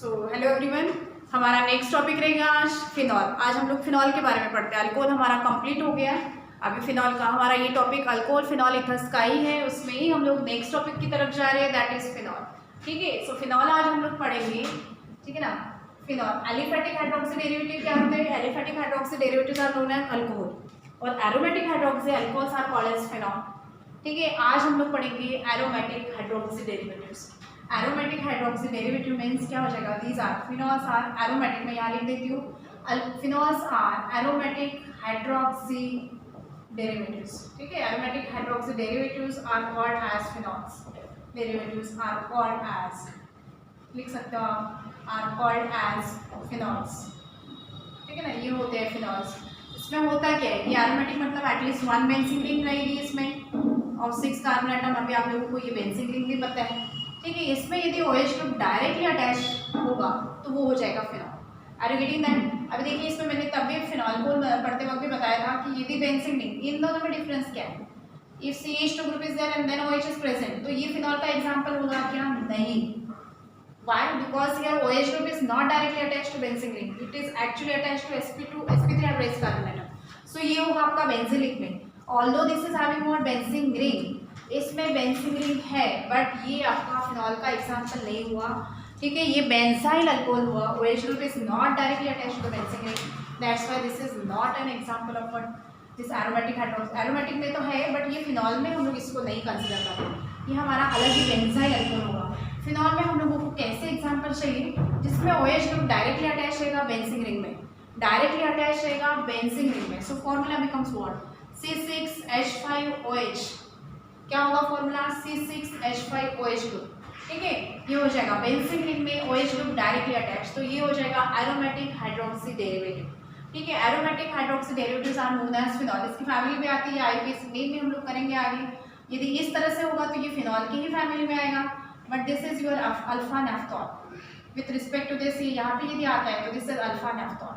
Hello everyone, हमारा next topic रहेगा आज फिनॉल। आज हम लोग फिनॉल के बारे में पढ़ते हैं। अल्कोहल हमारा कंप्लीट हो गया। अभी फिनॉल का हमारा ये टॉपिक अल्कोहल फिनॉल इथर्स का ही है। उसमें ही हम लोग नेक्स्ट टॉपिक की तरफ जा रहे हैं, दैट इज फिनॉल। ठीक है, सो फिनॉल आज हम लोग पढ़ेंगे। ठीक है ना। फिनॉल एलिफेटिक हाइड्रोक्सी डेरिवेटिव क्या होते हैं? Aliphatic hydroxy derivatives are known as alcohol और aromatic hydroxy alcohols are called as phenol. ठीक है, आज हम लोग पढ़ेंगे aromatic hydroxy derivatives. Aromatic hydroxy derivative means क्या हो जाएगा? These are phenols are aromatic. मैं यहाँ लिख देती हूँ, phenols are aromatic hydroxy derivatives. ठीक है, aromatic hydroxy derivatives are called as phenols. Derivatives are called as, लिख सकते हो आप, आर कॉल्ड एज फिनॉल्स। ठीक है ना, ये होते हैं फिनॉल्स। इसमें होता क्या है? ये एरोमेटिक मतलब एटलीस्ट वन बेंजीन रिंग रहेगी इसमें और 6 कार्बन एटम। अभी आप लोगों को ये बेंजीन रिंग भी पता है। ठीक है, इसमें यदि OH ग्रुप डायरेक्टली अटैच होगा तो वो हो जाएगा phenol. Are you getting that? अभी देखिए, इसमें मैंने तब भी फिनॉल को पढ़ते वक्त भी बताया था कि यदि बेंजीन रिंग, इन दोनों में डिफरेंस क्या है? If CH2 group is there and then OH is present, तो ये फिनॉल का एग्जांपल होगा क्या? नहीं। Why? Because here OH group is not directly attached to benzene ring. It is actually attached to sp2 sp3 hydroxy carbon atom. So ये होगा आपका benzylic में। Although this is having more benzene ring, इसमें benzene ring है, but ये आपका phenol का example नहीं हुआ। ठीक है, ये बेंजाइल अल्कोहल हुआ। OH group is not directly attached to benzene ring. That's why this is not an example of what this aromatic hydroxy. Aromatic में तो है, बट ये फिनॉल में हम लोग इसको नहीं कंसिडर करते। ये हमारा अलग ही बेंजाइल अल्कोहल होगा। फिनॉल में हम लोगों को कैसे एग्जाम्पल चाहिए जिसमें OH ग्रुप डायरेक्टली अटैच रहेगा बेंजीन रिंग में, डायरेक्टली अटैच रहेगा बेंजीन रिंग में। So formula becomes what? C6H5OH। क्या होगा फॉर्मूला? C6H5OH group. ठीक है, ये हो जाएगा बेंजीन रिंग में OH ग्रुप डायरेक्टली अटैच, तो ये हो जाएगा एरोमेटिक हाइड्रोक्सी डेरिवेटिव। ठीक है, aromatic hydroxy derivatives are known as phenol. इसकी फैमिली में आती है IUPAC में भी हम लोग करेंगे आगे। यदि इस तरह से होगा तो ये फिनॉल की ही फैमिली में आएगा, but this is your alpha naphthol. With respect to this, यहाँ पे यदि आता है तो दिस इज अल्फा नेफ्थॉल,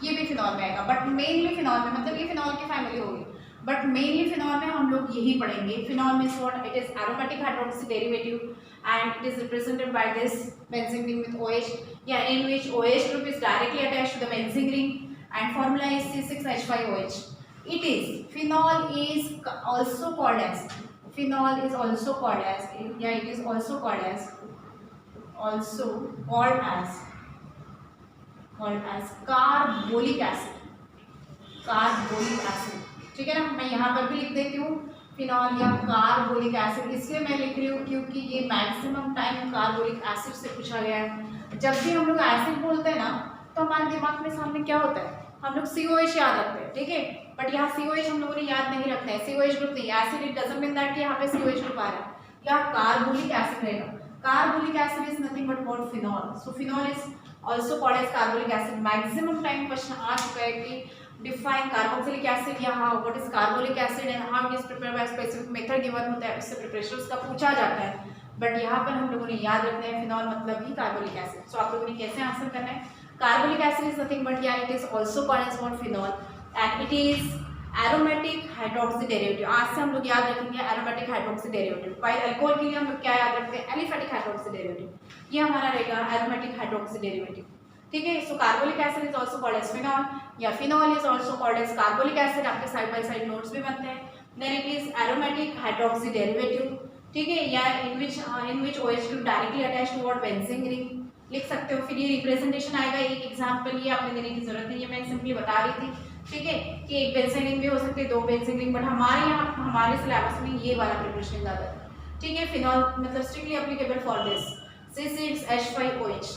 ये भी फिनॉल में आएगा, बट मेनली फिनॉल में, मतलब ये फिनॉल की फैमिली होगी, बट मेनली फिनॉल में हम लोग यही पढ़ेंगे। Phenol means what? It is aromatic hydroxy derivative and it is represented by this benzene ring with OH, या in which OH group is directly attached to the benzene ring and formula is C6H5OH. It is phenol is also called as, phenol is also called as, yeah, it is also called as carbolic acid. Carbolic acid, ठीक है ना। मैं यहाँ पर भी लिख देती हूँ फिनॉल या कार्बोलिक एसिड। इसलिए मैं लिख रही हूँ क्योंकि ये मैक्सिमम टाइम कार्बोलिक एसिड से पूछा गया है। जब भी हम लोग एसिड बोलते हैं ना, तो हमारे दिमाग में सामने क्या होता है? हम लोग COH याद रखते हैं। ठीक है, बट यहाँ COH हम लोगों ने याद नहीं रखते हैं। COH ग्रुप नहीं, acid it doesn't mean that कि यहाँ पे COH ग्रुप आ रहा है। यहाँ कार्बोलिक एसिड रहेगा। Carbolic acid is nothing but what? Phenol. So phenol is also called as carbolic acid. Maximum time question आ चुका है कि डिफाइन कार्बोक्सिलिक एसिड या how what is carbolic acid and how it is prepared by specific method given होता है, उससे preparation उसका पूछा जाता है। बट यहाँ पर हम लोगों ने याद रखना है फिनॉल मतलब ही कार्बोलिक एसिड। सो आप लोगों ने कैसे आंसर करना है? Carbolic acid is nothing but या it is also called as what? Phenol and it is aromatic hydroxy derivative. आज से हम लोग याद रखेंगे aromatic hydroxy derivative. By alcohol के लिए हम लोग क्या याद रखते हैं? Aliphatic hydroxy derivative. ये हमारा रहेगा एरोमेटिक हाइड्रोक्सी डेरिवेटिव। ठीक है, so carbolic acid is also called as phenol या phenol is also called as carbolic acid. आपके साइड बाय साइड नोट्स भी बनते हैं। Then it is aromatic hydroxy derivative. ठीक है, या in which OH group directly attached to what? Benzene ring लिख सकते हो। फिर ये रिप्रेजेंटेशन आएगा, एक एग्जांपल ये आपने देने की जरूरत नहीं है, मैं सिंपली बता रही थी। ठीक है, कि एक बेंजीन रिंग भी हो सकती है, 2 बेंजीन रिंग, बट हमारे यहाँ हमारे सिलेबस में ये वाला प्रिपरेशन ज़्यादा है। ठीक है, फिनॉल मतलब strictly applicable for this C6H5OH।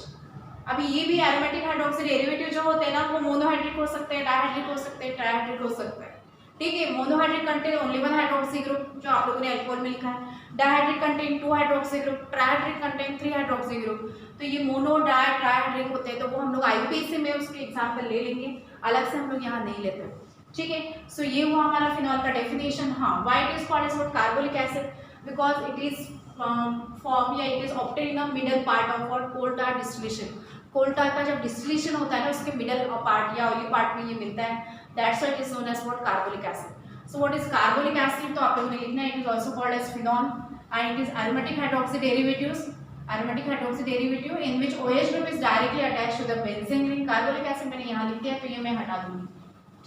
अभी ये भी एरोमेटिक हाइड्रोक्सी डेरिवेटिव जो होते हैं ना, वो मोनोहाइड्रिक हो सकते हैं, डायहाइड्रिक हो सकते हैं, ट्राइहाइड्रिक हो सकते हैं। ठीक है, monohydric contain only 1 hydroxy group जो आप लोगों ने अल्कोहल में लिखा है, dihydric contain 2 hydroxy group, trihydric contain 3 hydroxy group. तो ये मोनो डाय ट्राइहाइड्रिक होते हैं, तो वो हम लोग IUPAC में उसके एग्जाम्पल ले लेंगे, अलग से हम लोग यहाँ नहीं लेते। ठीक है, सो ये हुआ हमारा फिनॉल का डेफिनेशन। हाँ, why it is called as what? Carbolic acid, because it is form या it is obtain in the middle part of what? Coal tar distillation. Coal tar का जब डिस्टिलेशन होता है ना, उसके मिडल पार्ट या ऑयली पार्ट में ये मिलता है, that's why it is known as what? Carbolic acid. So what is carbolic acid? तो आप लोगों ने लिखना है, it is also called as phenol and it is aromatic hydroxy derivatives aromatic hydroxy derivative in which OH group is directly attached to the benzene ring. Carbolic acid मैंने यहाँ लिख दिया तो ये मैं हटा दूंगी,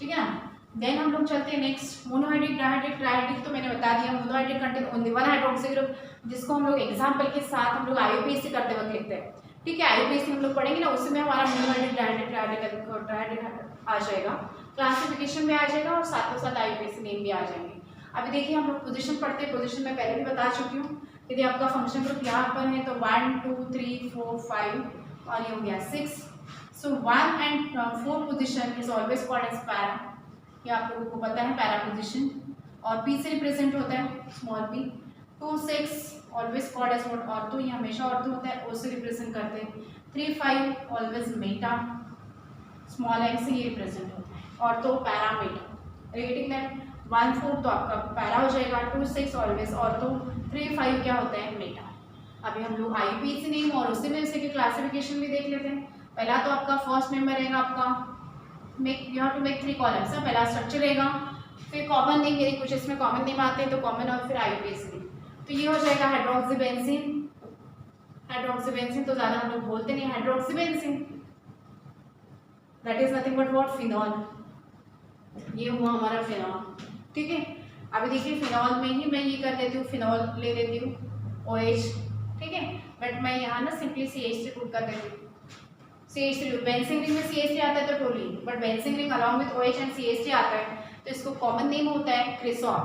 ठीक है ना। देन हम लोग चलते हैं नेक्स्ट, मोनोहाइड्रिक डायहाइड्रिक ट्राइहाइड्रिक तो मैंने बता दिया। Monohydric contain only one hydroxy group, जिसको हम लोग एग्जांपल के साथ हम लोग आईयूपीएसी करते वक्त लिखते हैं, ठीक है। आईयूपीएसी हम लोग पढ़ेंगे ना, उसमें हमारा मोनोहाइड्रिक डायहाइड्रिक ट्राइहाइड्रिक आ जाएगा, क्लासिफिकेशन में आ जाएगा और साथ साथ आईयूपीएसी नेम भी आ जाएंगे। अभी देखिए हम लोग पोजीशन पढ़ते हैं, पोजीशन में पहले भी बता चुकी हूँ। यदि आपका फंक्शन ग्रुप यहाँ पर है तो 1 2 3 4 5 और ये हो गया 6। So 1 and 4 position is always called as para, ये आप लोगों को पता है पैरा पोजीशन, और पी से रिप्रेजेंट होता है small p. 2 6 always called as what, ortho, ये हमेशा ऑर्थो होता है, ओ से रिप्रेजेंट करते हैं। 3 5 ऑलवेज मेटा, स्मॉल एम से ये रिप्रेजेंट होता है, ortho para Meta. Relating that 1 4 तो आपका पैरा हो जाएगा, 2 6 ऑलवेज ऑर्थो, 3 5 क्या होता है मेटा। अभी हम लोग आईयूपीएसी नेम और उसी में उसी की क्लासिफिकेशन भी देख लेते हैं। पहला तो आपका फर्स्ट मेंबर रहेगा आपका, you have to make 3 columns, पहला स्ट्रक्चर रहेगा, फिर कॉमन नेम, यदि कुछ इसमें कॉमन नेम आते हैं तो कॉमन, और फिर आईयूपीएसी नेम। तो ये हो जाएगा हाइड्रोक्सीबेंजीन। हाइड्रोक्सीबेंजीन तो ज़्यादा हम लोग बोलते नहीं, hydroxybenzene that is nothing but what, phenol. ये हुआ हमारा फिनॉल, ठीक है। अभी देखिए फिनॉल में ही मैं ये कर देती हूँ, फिनॉल ले लेती हूँ OH, ठीक है, बट मैं यहाँ ना सिंपली CH3 पुट कर देती हूँ। CH3 बेंजीन रिंग में CH3 आता है तो toluene, but benzene ring along with OH and CH3 आता है तो इसको कॉमन नेम होता है क्रिसॉल,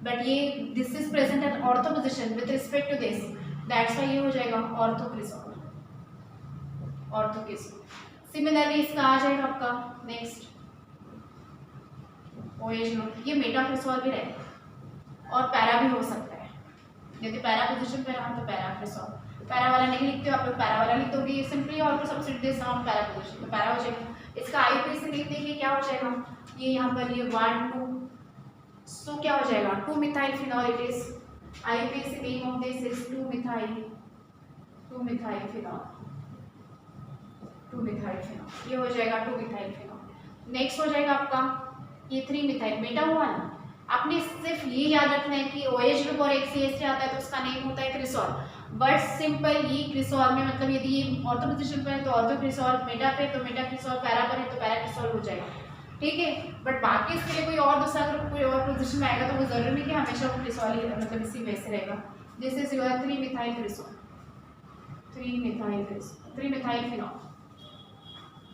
बट ये this is present at ortho position with respect to this, that's why ये हो जाएगा ortho cresol, ortho cresol. Similarly इसका आ जाएगा आपका नेक्स्ट OH ग्रुप, ये मेटाक्रिसॉल भी रहेगा और पैरा भी हो सकता है, यदि पैरा पोजीशन पे रहा तो पैरा क्रिसॉल। पैरा वाला नहीं लिखते हो आप लोग, पैरा वाला लिख दोगे सिंपली और substitute this on para position, तो पैरा हो जाएगा। इसका आईयूपीएसी लिख देंगे, क्या हो जाएगा, ये यहाँ पर ये 1 2, सो क्या हो जाएगा 2 methyl phenol, it is IUPAC name of this is 2 methyl phenol, 2 methyl phenol, ये हो जाएगा 2 मिथाइल फिनॉल। नेक्स्ट हो जाएगा आपका ये 3 मिथाइल मेटा हुआ ना। आपने सिर्फ ये याद रखना है कि OH ग्रुप और एक CH3 आता है तो उसका नेम होता है क्रिसॉल, बट सिंपल ये क्रिसॉल में मतलब यदि ये ऑर्थो पोजीशन पर है तो ऑर्थो क्रिसॉल, मेटा पे तो मेटा क्रिसॉल, पैरा पर है तो पैरा क्रिसॉल हो जाएगा, ठीक है। बट बाकी इसके लिए कोई और दूसरा ग्रुप कोई और पोजीशन में आएगा तो वो जरूरी नहीं कि हमेशा वो क्रिसॉल ही मतलब इसी वे से रहेगा। This is your 3 methyl cresol, 3 methyl phenol,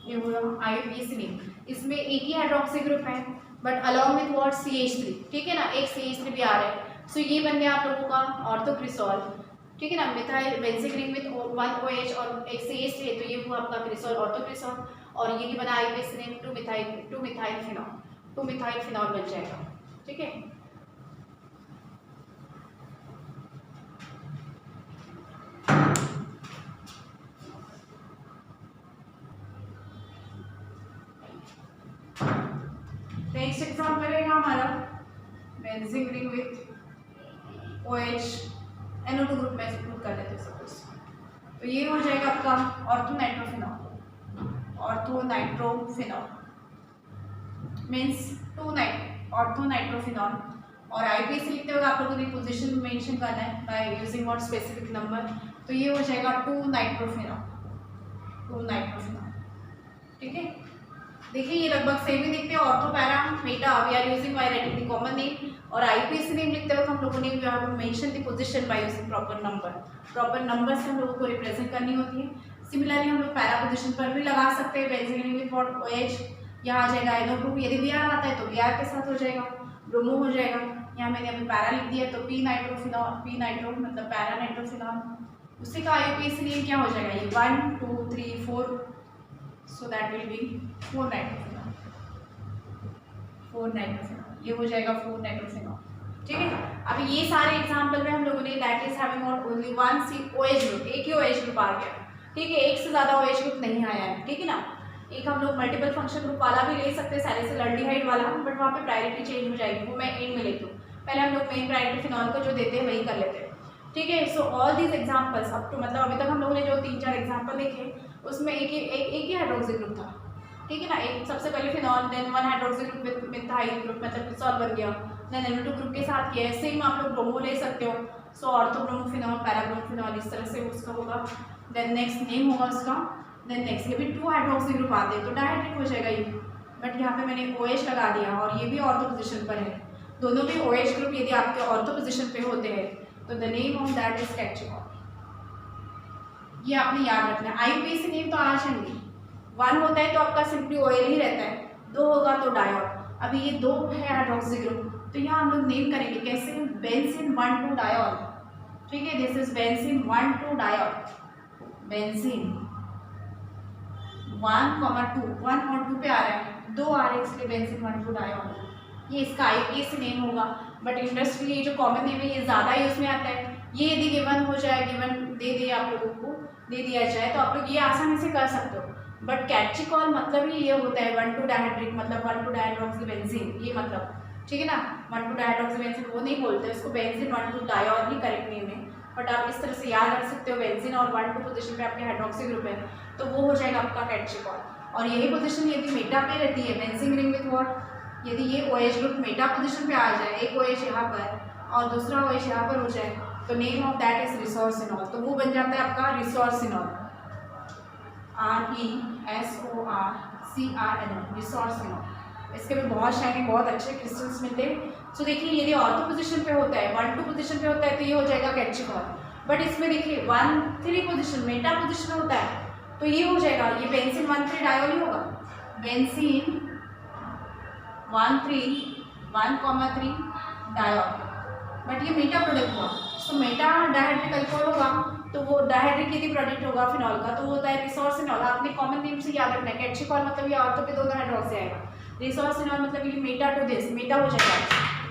ये हुआ आईयूपीएसी नेम। इसमें एक ही हाइड्रोक्सी ग्रुप है but along with what CH3, ठीक है ना, एक CH3 भी आ रहा है, सो ये बन गया आप लोगों का ऑर्थोक्रिसॉल, ठीक है ना। Methyl benzene ring with 1 OH और एक CH3 है तो ये हुआ आपका क्रिसॉल, ऑर्थोक्रिसॉल, और ये भी बना आईयूपीएसी नेम 2 मिथाइल फिनॉल बन जाएगा, ठीक है। नेक्स्ट एग्जाम्पल रहेगा हमारा benzene ring with OH NO2 group में इंक्लूड कर लेते हैं सपोज, तो ये हो जाएगा आपका ऑर्थोनाइट्रोफिनॉल मीन्स 2 ऑर्थोनाइट्रोफिनॉल, और आईयूपीएसी लिखते हुए आप लोगों ने पोजीशन मेंशन करना है by using what specific number, तो ये हो जाएगा 2 नाइट्रोफिनॉल, ठीक है। देखिए ये लगभग सेम ही दिखते हैं, ortho para meta, we are using by writing the common name, और आईयूपीएसी नेम लिखते वक्त हम लोगों ने we have to mention the position by using proper number से हम लोगों को रिप्रेजेंट करनी होती है। सिमिलरली हम लोग पैरा पोजीशन पर भी लगा सकते हैं, benzene ring with what OH, यहाँ आ जाएगा NO2, यदि Br आता है तो Br के साथ हो जाएगा, ब्रोमो हो जाएगा, यहाँ मैंने अभी पैरा लिख दिया तो पी नाइट्रो मतलब पैरा नाइट्रोफिनॉल, उसी का आईयूपीएसी नेम क्या हो जाएगा, ये 1 2 3 4, so that will B 4 nitrophenol, ये हो जाएगा 4 नाइट्रोफिनॉल, ठीक है। अभी ये सारे एग्जाम्पल में हम लोगों ने that is having only 1 OH group, एक ही OH ग्रुप आ गया, ठीक है, एक से ज़्यादा OH ग्रुप नहीं आया है, ठीक है ना। एक हम लोग मल्टीपल फंक्शन ग्रुप वाला भी ले सकते हैं, सैलिसिलएल्डिहाइड वाला, बट वहाँ पे प्रायोरिटी चेंज हो जाएगी, वो मैं एंड में लेती हूँ, पहले हम लोग मेन प्रायोरिटी फिनॉल को जो देते हैं वही कर लेते हैं, ठीक है। So all these examples up to मतलब अभी तक हम लोगों ने जो 3-4 एग्जाम्पल देखे उसमें एक ही हाइड्रोक्सी ग्रुप था, ठीक है ना। एक सबसे पहले phenol, then 1 hydroxy group with methyl group मतलब क्रिसॉल बन गया, देन NO2 ग्रुप के साथ किया है। सेम आप लोग ब्रोमो ले सकते हो, सो ऑर्थोब्रोमोफिनॉल, पैराब्रोमोफिनॉल, इस तरह से उसका होगा। देन नेक्स्ट नेम होगा उसका। देन नेक्स्ट ये भी 2 हाइड्रोक्सी ग्रुप आते हैं तो डायहाइड्रिक हो जाएगा ये, बट यहाँ पे मैंने OH लगा दिया और ये भी ऑर्थो पोजिशन पर है। दोनों भी OH ग्रुप यदि आपके ऑर्थो पोजिशन पे होते हैं तो the name of that is catechol. ये आपने याद रखना है। IUPAC नेम तो आ जाएंगे, 1 होता है तो आपका सिंपली ऑयल ही रहता है, 2 होगा तो डायोल। अभी ये 2 है हाइड्रोक्सी ग्रुप तो यहाँ हम लोग नेम करेंगे कैसे, बेंजीन 1,2 डायोल। ठीक है, this is benzene 1,2 diol, benzene 1,2, 1 और 2 पे आ रहा है, 2 आ रहे हैं इसलिए बेंजीन 1,2 डायोल। ये इसका IUPAC नेम होगा, बट इंडस्ट्री ये जो कॉमन नेम है ये ज़्यादा यूज में आता है। ये यदि गिवन हो जाए, गिवन दे दिए आप लोगों को, दे दिया जाए तो आप लोग ये आसानी से कर सकते हो। बट कैल्शिकॉल मतलब ही ये होता है 1,2 डायहाइड्रिक, मतलब 1,2 डायहाइड्रोक्सी बेंजीन, ये मतलब, ठीक है ना। 1,2 डायहाइड्रोक्सी बेंजीन वो नहीं बोलते, उसको बेंजीन 1,2 डायोल ही करेक्ट नेम है। बट आप इस तरह से याद रख सकते हो, बेंजीन और 1,2 पोजीशन पे आपके हाइड्रोक्सी ग्रुप है तो वो हो जाएगा आपका कैल्शिकॉल। और यही पोजीशन यदि मेटा पे रहती है, बेंजीन रिंग विथ व्हाट, यदि ये OH ग्रुप मेटा पोजीशन पे आ जाए, एक OH यहाँ पर और दूसरा OH यहाँ पर हो जाए तो name of that is resorcinol, तो वो बन जाता है आपका रिसोर्सिनॉल, RESORCRNOL, रिसोर्सिनॉल। इसके भी बहुत शाइनिंग, बहुत अच्छे क्रिस्टल्स मिलते हैं। सो देखिए यदि ऑर्थो पोजीशन पे होता है, 1,2 पोजीशन पे होता है तो ये हो जाएगा कैल्शिकॉल। बट इसमें देखिए 1,3 पोजीशन, मेटा पोजीशन होता है तो ये हो जाएगा, ये बेंजीन 1,3 डायोल ही होगा, बेंजीन 1,3 डायोल। बट ये मेटा प्रोडक्ट हुआ, तो मेटा डायहाइड्रिक अल्कोहल होगा तो वो डायहाइड्रिक यदि प्रोडक्ट होगा फिनॉल का तो वो होता है रिसोर्सिनॉल। आपने कॉमन नेम से याद रखना है, कैल्शिकॉल मतलब ये ऑर्थो पे दोनों हाइड्रोक्सी आएगा, रिसोर्सिनॉल मतलब ये मेटा टू दिस, मेटा हो जाएगा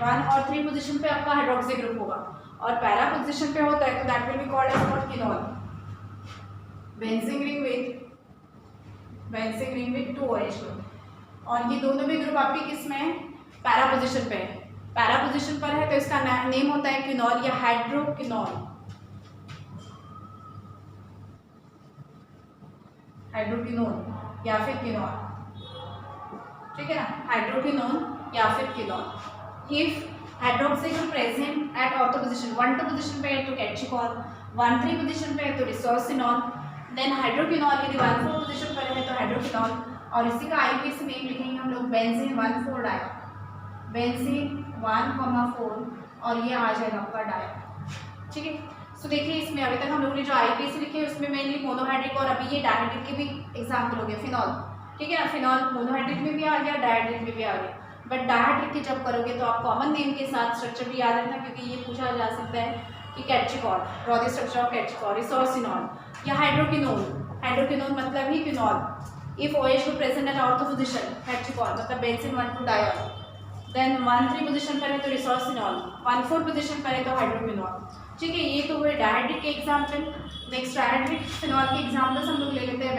1 और 3 पोजीशन पे आपका हाइड्रोक्सी ग्रुप होगा, और पैरा पोजीशन पे होता है तो that will be called as what, quinol. Benzene ring with 2 OH group, और ये दोनों भी ग्रुप आपके किस में है, पैरा पोजीशन पे है। पैरा पोजीशन पर है तो इसका नेम होता है क्विनॉल या हाइड्रोक्विनॉल, हाइड्रोक्विनोल या फिर क्विनॉल, ठीक है ना, हाइड्रोक्विनोल या फिर quinol. If hydroxy group present at ortho position, 1,2 position पे है तो कैल्शिकॉल, 1,3 पोजीशन पे है तो रिसोर्सिनॉल, देन हाइड्रोक्विनॉल यदि 1,4 पोजीशन पर है तो हाइड्रोक्विनॉल। और इसी का IUPAC नेम लिखेंगे हम लोग बेंजीन 1,4 डायोल, बेंजीन 1,4 और ये आ जाएगा आपका डायोल। ठीक है, सो देखिए इसमें अभी तक हम लोगों ने जो IUPAC लिखे है उसमें मेनली मोनोहाइड्रिक और अभी ये डायहाइड्रिक के भी एग्जाम्पल हो गए, फिनॉल, ठीक है ना, फिनॉल मोनोहाइड्रिक में भी आ गया, डायहाइड्रिक में भी आ गया। बट डायहाइड्रिक की जब करोगे तो आप कॉमन नेम के साथ स्ट्रक्चर भी याद रखना, क्योंकि ये पूछा जा सकता है कि catechol, draw the structure of catechol, resorcinol या हाइड्रोक्विनोल, हाइड्रोक्विनोल मतलब ही quinol. If OH group present at ortho position, catechol मतलब बेंजीन 1,2 डायोल, देन 1,3 पोजीशन पर है तो रिसोर्सिनॉल, 1,4 पोजीशन पर है तो हाइड्रोक्विनॉल। ठीक है, ये तो हुए डायहाइड्रिक के एग्जाम्पल। नेक्स्ट डायहाइड्रिक फिनॉल के एग्जाम्पल्स हम लोग ले लेते हैं।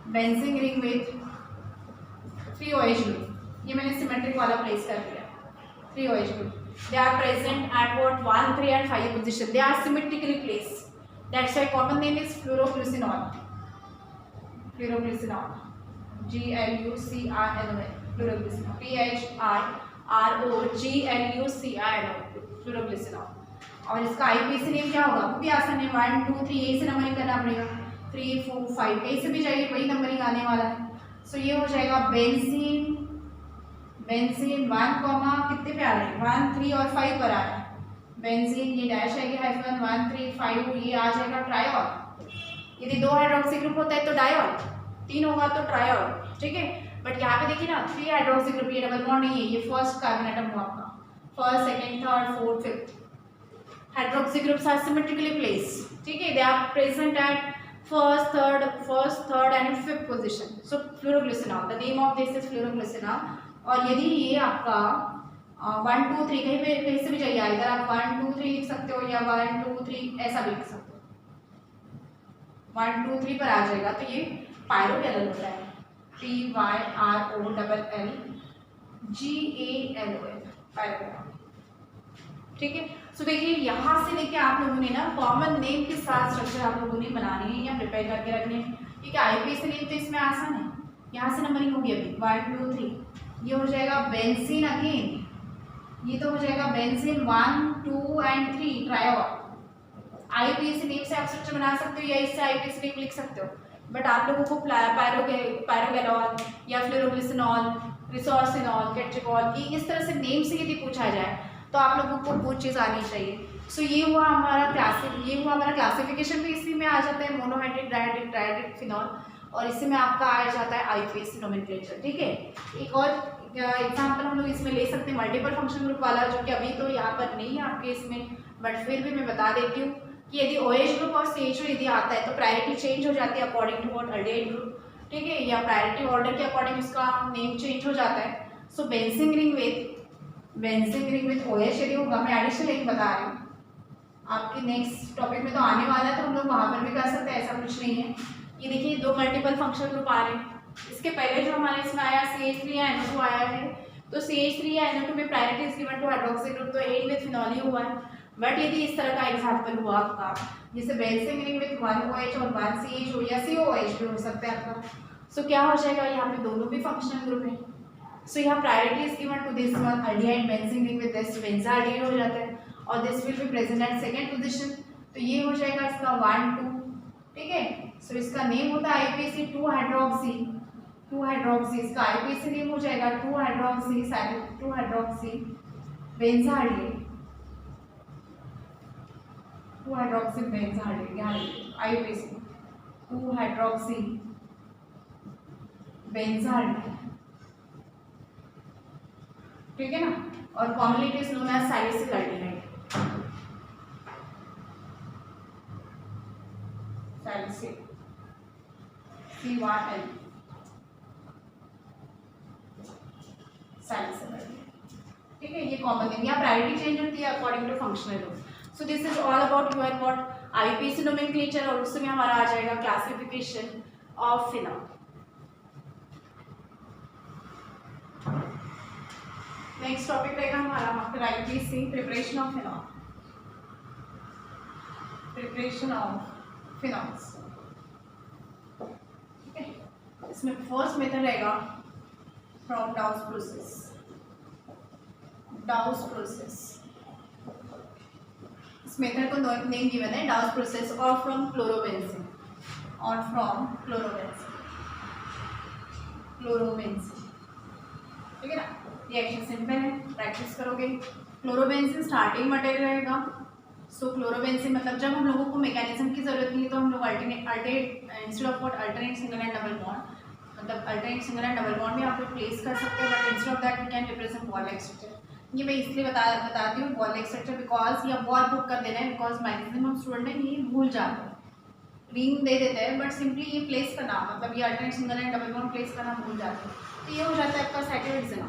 Benzene ring with 3 OH group, ये मैंने सिमेट्रिक वाला प्लेस कर दिया, 3 OH group, they are present at what 1, 3 and 5 position, they are symmetrically placed, that's why common name is phloroglucinol, GLUCRNOL, phloroglucinol, PHROGLUCRNOL, phloroglucinol. और इसका IUPAC नेम क्या होगा, वो भी आसान है, 1, 2, 3 यही से नंबरिंग करना पड़ेगा, 3, 4, 5 कहीं से भी जाइए वही नंबरिंग आने वाला है। सो ये हो जाएगा बेंजीन 1, कितने पे आ रहे हैं, 1, 3 और 5 पर आ रहा है बेंजीन, ये डैश आएगी हाइफन 1, 3, 5, ये आ जाएगा ट्रायोल। यदि 2 हाइड्रोक्सी ग्रुप होता है तो डायोल, 3 होगा तो ट्रायोल, ठीक है। बट यहाँ पे देखिए ना 3 हाइड्रोक्सी ग्रुप, ये डबल बॉन्ड नहीं है, ये फर्स्ट कार्बन एटम हुआ आपका, first, second, third, fourth, fifth hydroxy groups are symmetrically placed, ठीक है, they are present at first, third and fifth position. So phloroglucinol, the name of this is phloroglucinol. और यदि ये आपका 1, 2, 3 कहीं से भी जाइए, इधर आप 1, 2, 3 लिख सकते हो या 1, 2, 3 ऐसा भी लिख सकते हो, 1, 2, 3 पर आ जाएगा तो ये पायरोगैलल होता है, PYROLLGALOL, पायरोगैलल, ठीक है। सो देखिए यहाँ से लेके आप लोगों ने ना कॉमन नेम के साथ स्ट्रक्चर आप लोगों ने बनानी है या प्रिपेयर करके रखने हैं, ठीक है। IUPAC नेम तो इसमें आसान है, यहाँ से नंबरिंग होगी अभी 1, 2, 3, ये हो जाएगा बेंजीन अगेन ये तो हो जाएगा benzene 1, 2 and 3 triol. IUPAC name से आप स्ट्रक्चर बना सकते हो या इससे आईपीएसी नेम लिख सकते हो, बट आप लोगों को पैरोगेनॉल या फ्लोरोग्लिसनॉल, रिसोर्सिनॉल, केट्रिकॉल, ये इस तरह से नेम से यदि पूछा जाए तो आप लोगों को वो चीज़ आनी चाहिए। सो ये हुआ हमारा क्लासिफिकेशन भी इसी में आ जाता है, मोनोहाइड्रेट, डायहाइड्रेट, ट्राइहाइड्रेट, फिनॉल, और इसी में आपका आ जाता है आईपीएसी नोमेनक्लेचर। ठीक है, एक और एग्जाम्पल हम लोग इसमें ले सकते हैं मल्टीपल फंक्शन ग्रुप वाला, जो कि अभी तो यहाँ पर नहीं है आपके इसमें, बट फिर भी मैं बता देती हूँ कि यदि OH ग्रुप और CH यदि आता है तो प्रायोरिटी चेंज हो जाती है according to what aldehyde group. ठीक है, या प्रायोरिटी ऑर्डर के अकॉर्डिंग उसका नेम चेंज हो जाता है। So benzene ring with OH यदि होगा, मैं एडिशनल एक बता रही हूँ, आपके नेक्स्ट टॉपिक में तो आने वाला है तो हम लोग वहाँ पर भी कर सकते हैं, ऐसा कुछ नहीं है। ये देखिए 2 मल्टीपल फंक्शन ग्रुप आ रहे हैं। इसके पहले जो हमारे इसमें आया CH3 या NO2 आया है, तो CH3 या NO2 में priority is given two hydroxy group, तो एंड विथ फिनॉल ही हुआ है। बट यदि इस तरह का एग्जाम्पल हुआ आपका, जैसे बेंजीन रिंग विथ 1 OH और 1 CH हो, या COOH भी हो सकता है आपका, सो क्या हो जाएगा, यहाँ पे दोनों भी फंक्शनल ग्रुप है। सो यहाँ priority is given to this one aldehyde benzene ring with this benzaldehyde हो जाता है, और this will be present at second position, तो ये हो जाएगा इसका 1, 2। ठीक है, सो इसका नेम होता है आईपीसी 2 हाइड्रोक्सी, इसका आईपीसी नेम हो जाएगा 2 हाइड्रोक्सी बेंजाल्डिहाइड, 2 हाइड्रोक्सी बेंजाल्डिहाइड, यहाँ आईपीसी 2 हाइड्रोक्सी बेंजाल्डिहाइड। ठीक है ना, और commonly it is known as salicyl aldehyde, salicyl CYL, salicyl aldehyde. ठीक है, ये कॉमन नेम, यहाँ प्रायोरिटी चेंज होती है according to functional group. So this is all about your what IPC nomenclature, और उसमें हमारा आ जाएगा classification of phenol. Next topic रहेगा हमारा after IPC preparation of phenol, preparation of phenols. ठीक है, इसमें फर्स्ट मेथड रहेगा फ्रॉम डाउस प्रोसेस। इस मेथड को नेम गिवन है डाउस प्रोसेस, और फ्रॉम क्लोरोबेंजीन, ठीक है ना। रिएक्शन सिंपल है, प्रैक्टिस करोगे। क्लोरोबेंजीन स्टार्टिंग मटेरियल रहेगा। सो क्लोरोबेंजीन मतलब जब हम लोगों को मैकेनिज्म की जरूरत नहीं है तो हम लोग instead of alternate single and double bond, मतलब alternate single and double bond में आप लोग प्लेस कर सकते हो, but instead of that we can represent ball like structure. ये मैं इसलिए बताती हूँ बॉल लाइक स्ट्रक्चर बिकॉज, या बॉल बुक कर देना है, बिकॉज मैक्सिमम स्टूडेंट है ये भूल जाते हैं, रिंग दे देते हैं बट सिंपली ये प्लेस करना, मतलब ये alternate single and double bond place करना भूल जाते हैं, तो ये हो जाता है आपका साइक्लोहेक्सेन,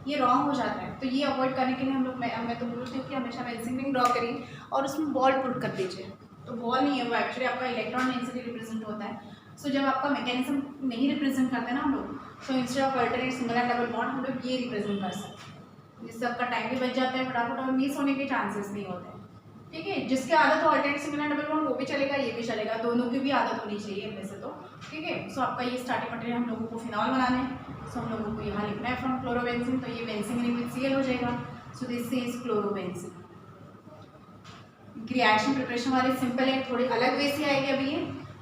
ये रॉन्ग हो जाता है। तो ये अवॉइड करने के लिए हम लोग मैं तो बोलती हूँ कि हमेशा बेंजीन रिंग ड्रॉ करिए और उसमें बॉल पुट कर दीजिए। तो बॉल नहीं है वो, एक्चुअली आपका इलेक्ट्रॉन इजीली रिप्रेजेंट होता है। सो जब आपका मैकेनिज्म नहीं रिप्रेजेंट करते ना हम लोग, सो instead of alternate single and double bond हम लोग ये रिप्रेजेंट कर सकते हैं, जिससे आपका टाइम भी बच जाता है फटाफट और मिस होने के चांसेस नहीं होते हैं। ठीक है, जिसकी आदत हो alternate single and double bond वो भी चलेगा, ये भी चलेगा, दोनों की भी आदत होनी चाहिए इनमें से तो। ठीक है, सो आपका ये स्टार्टिंग मटेरियल हम लोगों को फिनॉल बनाना है, सो हम लोगों को यहाँ लिखना है फ्रॉम क्लोरोबेंजीन, तो ये बेंजीन रिंग विद Cl हो जाएगा। सो this is chlorobenzene. Reaction preparation वाले सिंपल है, थोड़ी अलग वे से आएगी अभी ये,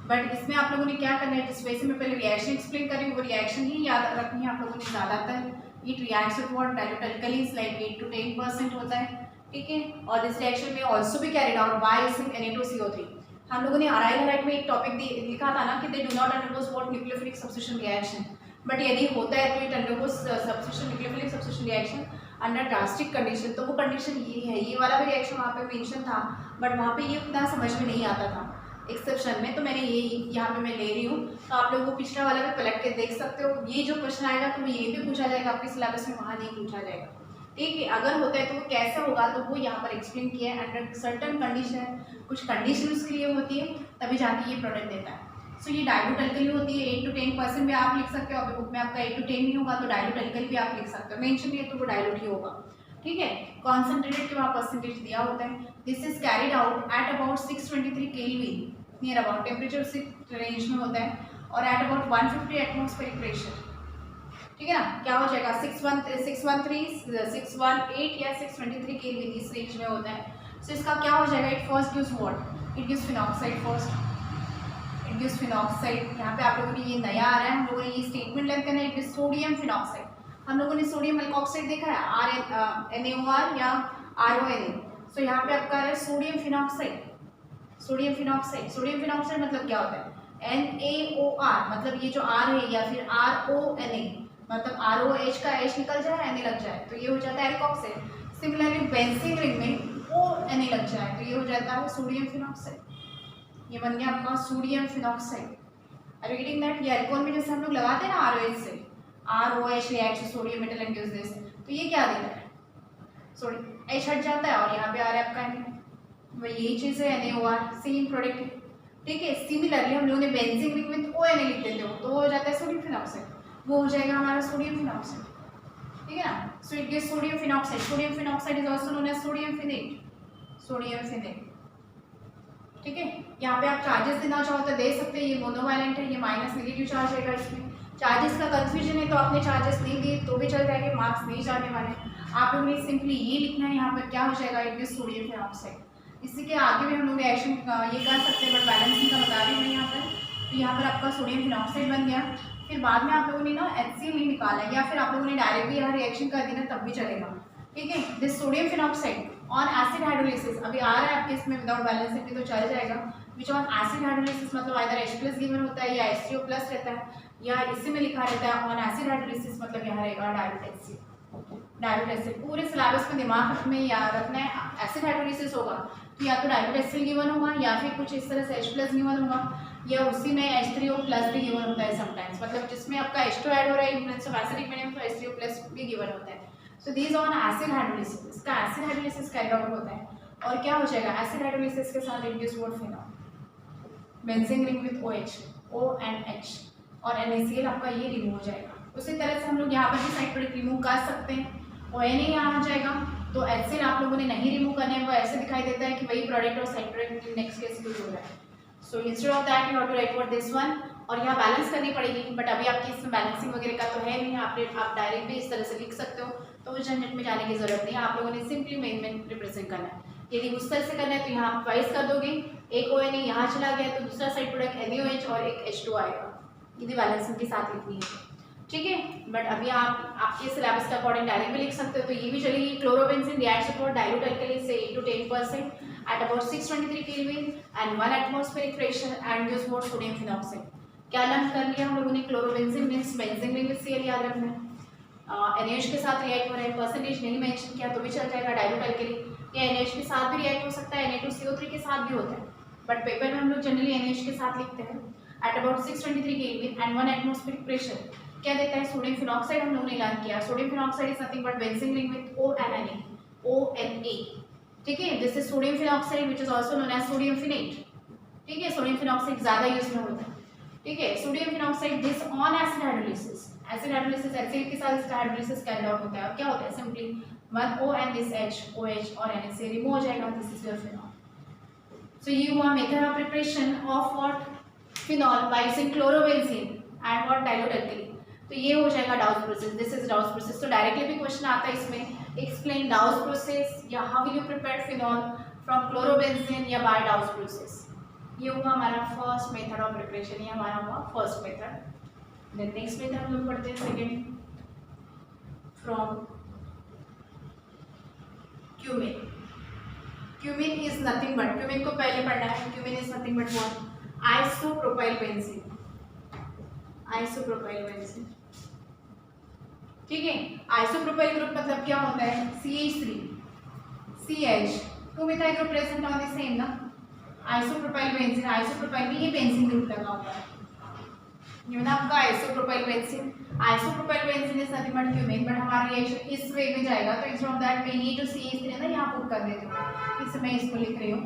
बट इसमें आप लोगों ने क्या करना है, जिस वे से मैं पहले रिएक्शन एक्सप्लेन करी वो रिएक्शन ही याद रखनी है आप लोगों ने ज़्यादातर। It reacts with what dilute alkalis like 8 to 10% होता है। ठीक है, और दिस रिएक्शन में ऑल्सो भी कैरिड आउट बाय Na2CO3। हम लोगों ने अराइल हैलाइड में एक टॉपिक लिखा था ना कि they do not undergoes what nucleophilic substitution reaction, but यदि होता है तो it undergoes substitution nucleophilic substitution reaction under drastic condition. तो वो कंडीशन ये है, ये वाला भी रिएक्शन वहाँ पे मेंशन था, बट वहाँ पे ये उतना समझ में नहीं आता था एक्सेप्शन में, तो मैंने ये यहाँ पे मैं ले रही हूँ। तो आप लोग वो पिछला वाला भी पलट के देख सकते हो, ये जो क्वेश्चन आएगा तो ये भी पूछा जाएगा आपके सिलेबस में, वहाँ नहीं पूछा जाएगा। ठीक है, अगर होता है तो वो कैसे होगा तो वो यहाँ पर एक्सप्लेन किया है, अंडर सर्टन कंडीशन, कुछ कंडीशन उसके लिए होती है तभी जाके ये प्रोडक्ट देता है। सो ये डायल्यूट अल्कली होती है, 8 to 10% भी आप लिख सकते हो, अभी बुक में आपका 8 to 10 नहीं होगा तो डायल्यूट अल्कली भी आप लिख सकते हो, मेंशन नहीं है तो वो डायल्यूट ही होगा। ठीक है, कॉन्सेंट्रेटेड के वहाँ परसेंटेज दिया होता है। This is carried out at about 623 kelvin near about, temperature उसी रेंज में होता है, और एट अबाउट 150 एटमॉस्फेरिक प्रेशर। ठीक है ना। क्या हो जाएगा 613 618 या 623 केल्विन इस रेंज में होता है। सो इसका क्या हो जाएगा, it first gives what, it gives phenoxide first, it gives phenoxide. यहाँ पे आप लोगों ने ये नया आ रहा है, हम लोगों ने ये स्टेटमेंट लेंथ करना है, इट गिव्स सोडियम फिनॉक्साइड। हम लोगों ने सोडियम अल्कोक्साइड देखा है NaOR या RONA। सो यहाँ पे आपका आ रहा है sodium phenoxide, sodium phenoxide. Sodium phenoxide मतलब क्या होता है NaOR, मतलब ये जो R है, या फिर RONA मतलब ROH का H निकल जाए Na लग जाए तो ये हो जाता है एल्कोक्साइड। सिमिलरली बेंजीन रिंग में ONA लग जाए तो ये हो जाता है सोडियम फिनॉक्साइड। ये बन गया आपका sodium phenoxide. Are you getting that. ये अल्कोहल में जैसे हम लोग लगाते हैं ना ROH से, ROH reacts sodium metal and gives this, तो ये क्या दे रहा है, सोडियम H हट जाता है और यहाँ पे आ रहा है आपका Na। वही यही चीज़ है NaOR, सेम प्रोडक्ट है। ठीक है, सिमिलरली हम लोगों ने बेंजीन रिंग में ONA लिख देते हो तो हो जाता है सोडियम फिनॉक्साइड, वो हो जाएगा हमारा सोडियम फिनॉक्साइड। ठीक है ना। So it gives sodium phenoxide. Sodium phenoxide is also known as sodium phenate, sodium phenate. ठीक है, यहाँ पे आप चार्जेस देना चाहो तो दे सकते हैं। ये मोनोवैलेंट है, ये माइनस नेगेटिव चार्ज रहेगा इसमें। चार्जेस का कंफ्यूजन है तो आपने चार्जेस नहीं दिए तो भी चल जाएंगे, मार्क्स नहीं जाने वाले। आप लोगों ने सिंपली ये लिखना है, यहाँ पर क्या हो जाएगा, इट गिव्स सोडियम फिनॉक्साइड। इसी के आगे भी हम लोग रिएक्शन ये कर सकते हैं, बट बैलेंसिंग का बता रही हूँ मैं यहाँ पर। तो यहाँ पर आपका सोडियम फिनॉक्साइड बन गया। फिर बाद में आप लोगों ने ना HCl नहीं निकाला, या फिर आप लोगों ने डायरेक्टली यहाँ रिएक्शन कर दी ना तब भी चलेगा। ठीक है, this sodium phenoxide on acid hydrolysis, अभी आ रहा है आपके इसमें विदाउट बैलेंसिंग भी तो चल जाएगा, विच ऑन एसिड हाइड्रोलिसिस मतलब आइदर H+ गिवन होता है या H3O+ रहता है, या इसी में लिखा रहता है ऑन एसिड हाइड्रोलिसिस मतलब यहाँ रहेगा डायल्यूट HCl, डायल्यूट HCl। पूरे सिलेबस में दिमाग में याद रखना है, एसिड हाइड्रोलिसिस होगा तो या तो डायल्यूट HCl गिवन होगा, या फिर कुछ इस तरह से H+ गिवन होगा, या उसी में H3O+ भी गिवन होता है समटाइम्स, मतलब जिसमें आपका H2 ऐड हो रहा है in presence of acidic medium तो H3O+ भी गिवन होता है। So these on acid hydrolysis, इसका एसिड हाइड्रोलिसिस कैरिड आउट होता है। और क्या हो जाएगा एसिड हाइड्रोलिसिस के साथ it gives what, phenol, benzene ring with OH, O and H, और NaCl आपका ये रिमूव हो जाएगा। उसी तरह से हम लोग यहाँ पर भी साइड प्रोडक्ट रिमूव कर सकते हैं। ONA यहाँ आ जाएगा तो HCl आप लोगों ने नहीं रिमूव करना है, वो ऐसे दिखाई देता है कि वही प्रोडक्ट और side product next case use हो रहा है। So instead of that you have to write for this one, और यहाँ बैलेंस करनी पड़ेगी, बट अभी आपकी इसमें बैलेंसिंग वगैरह का तो है नहीं, आप डायरेक्ट भी इस तरह से लिख सकते हो, तो उस झंझट में जाने की जरूरत नहीं है। आप लोगों ने सिंपली मेन रिप्रेजेंट करना है। यदि उस तरह से करना है तो यहाँ आप ट्वाइस कर दोगे, एक ONA यहाँ चला गया तो दूसरा साइड प्रोडक्ट NaOH और एक H2 आएगा, यदि बैलेंसिंग के साथ लिखनी है। ठीक है, बट अभी आप आपके सिलेबस के अकॉर्डिंग डायरेक्ट भी लिख सकते हो तो ये भी चलेगी। Chlorobenzene reacts with dilute alkali से 8 to 10% at about 623 Kelvin and 1 atmospheric pressure and gives more sodium phenoxide। क्या लर्न कर लिया हम लोगों ने, chlorobenzene means benzene ring with Cl याद रखना है। NaOH के साथ रिएक्ट हो रहा है, परसेंटेज नहीं मेंशन किया तो भी चल जाएगा, डाइल्यूट अल्कली, या NaOH के साथ भी रिएक्ट हो सकता है, Na2CO3 के साथ भी होता है, बट पेपर में हम लोग जनरली NaOH के साथ लिखते हैं। At about 623 Kelvin and 1 atmospheric pressure क्या देता है, सोडियम फिनॉक्साइड हम लोगों ने लर्न किया। Sodium phenoxide is nothing but benzene ring with ONA। ठीक है, this is sodium phenoxide which is also known as sodium phenate. ठीक है, सोडियम फिनॉक्साइड ज्यादा यूज में होता है। ठीक है, sodium phenoxide this on acid hydrolysis, acid hydrolysis HCl के साथ इसका हाइड्रोलिसिस कैरिड आउट होता है, और क्या होता है simply 1 O and this H, OH और NaCl रिमूव हो जाएगा, this is your phenol. So ये हुआ method of preparation of what, phenol by using chlorobenzene and what dilute alkali. तो ये हो जाएगा डाउस प्रोसेस, दिस इज डाउस प्रोसेस। तो डायरेक्टली भी क्वेश्चन आता है इसमें, एक्सप्लेन डाउस प्रोसेस या how will you prepare phenol from chlorobenzene या बाय डाउस प्रोसेस। ये हुआ हमारा फर्स्ट मेथड ऑफ प्रिपरेशन, ये हमारा हुआ first method. Then next method हम लोग पढ़ते हैं second, from cumene. Cumene is nothing but, cumene को पहले पढ़ना है, cumene is nothing but what, isopropyl benzene, isopropyl benzene. ठीक है, आइसोप्रोपाइल ग्रुप मतलब क्या होता है, CH3 CH 2 methyl group present on the same ना, आइसोप्रोपाइल बेंजीन, आइसोप्रोपाइल में ये बेंजीन ग्रुप लगा हुआ है, ये ना आपका isopropyl benzene. Isopropyl benzene is nothing but cumin, but हमारा रिएक्शन इस वे में जाएगा तो इंस्टेड ऑफ दैट मैं ये जो CH3 है ना यहाँ पुट कर देती हूँ, इससे मैं इसको लिख रही हूँ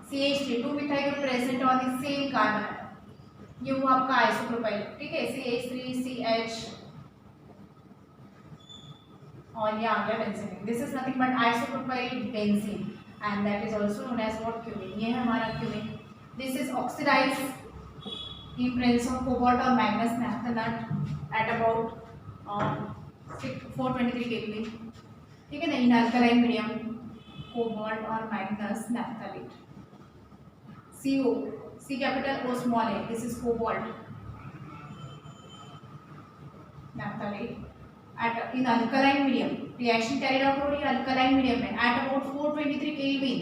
CH3 2 methyl group present on the same carbon, ये हुआ आपका आइसोप्रोपाइल। ठीक है, CH3 CH और ये आ गया benzene, this is nothing but isopropyl benzene and that is also known as what, cumene. ये है हमारा cumene. This is oxidised in presence of cobalt or magnesium naphthalate at about और 423 केल्विन, ठीक है ना, इन अल्कलाइन मीडियम कोबाल्ट और manganese naphthenate. CO, C capital O small है, this is cobalt naphthenate at in alkaline medium, reaction carried out हो रही है alkaline medium में एट अबाउट 423 केल्विन,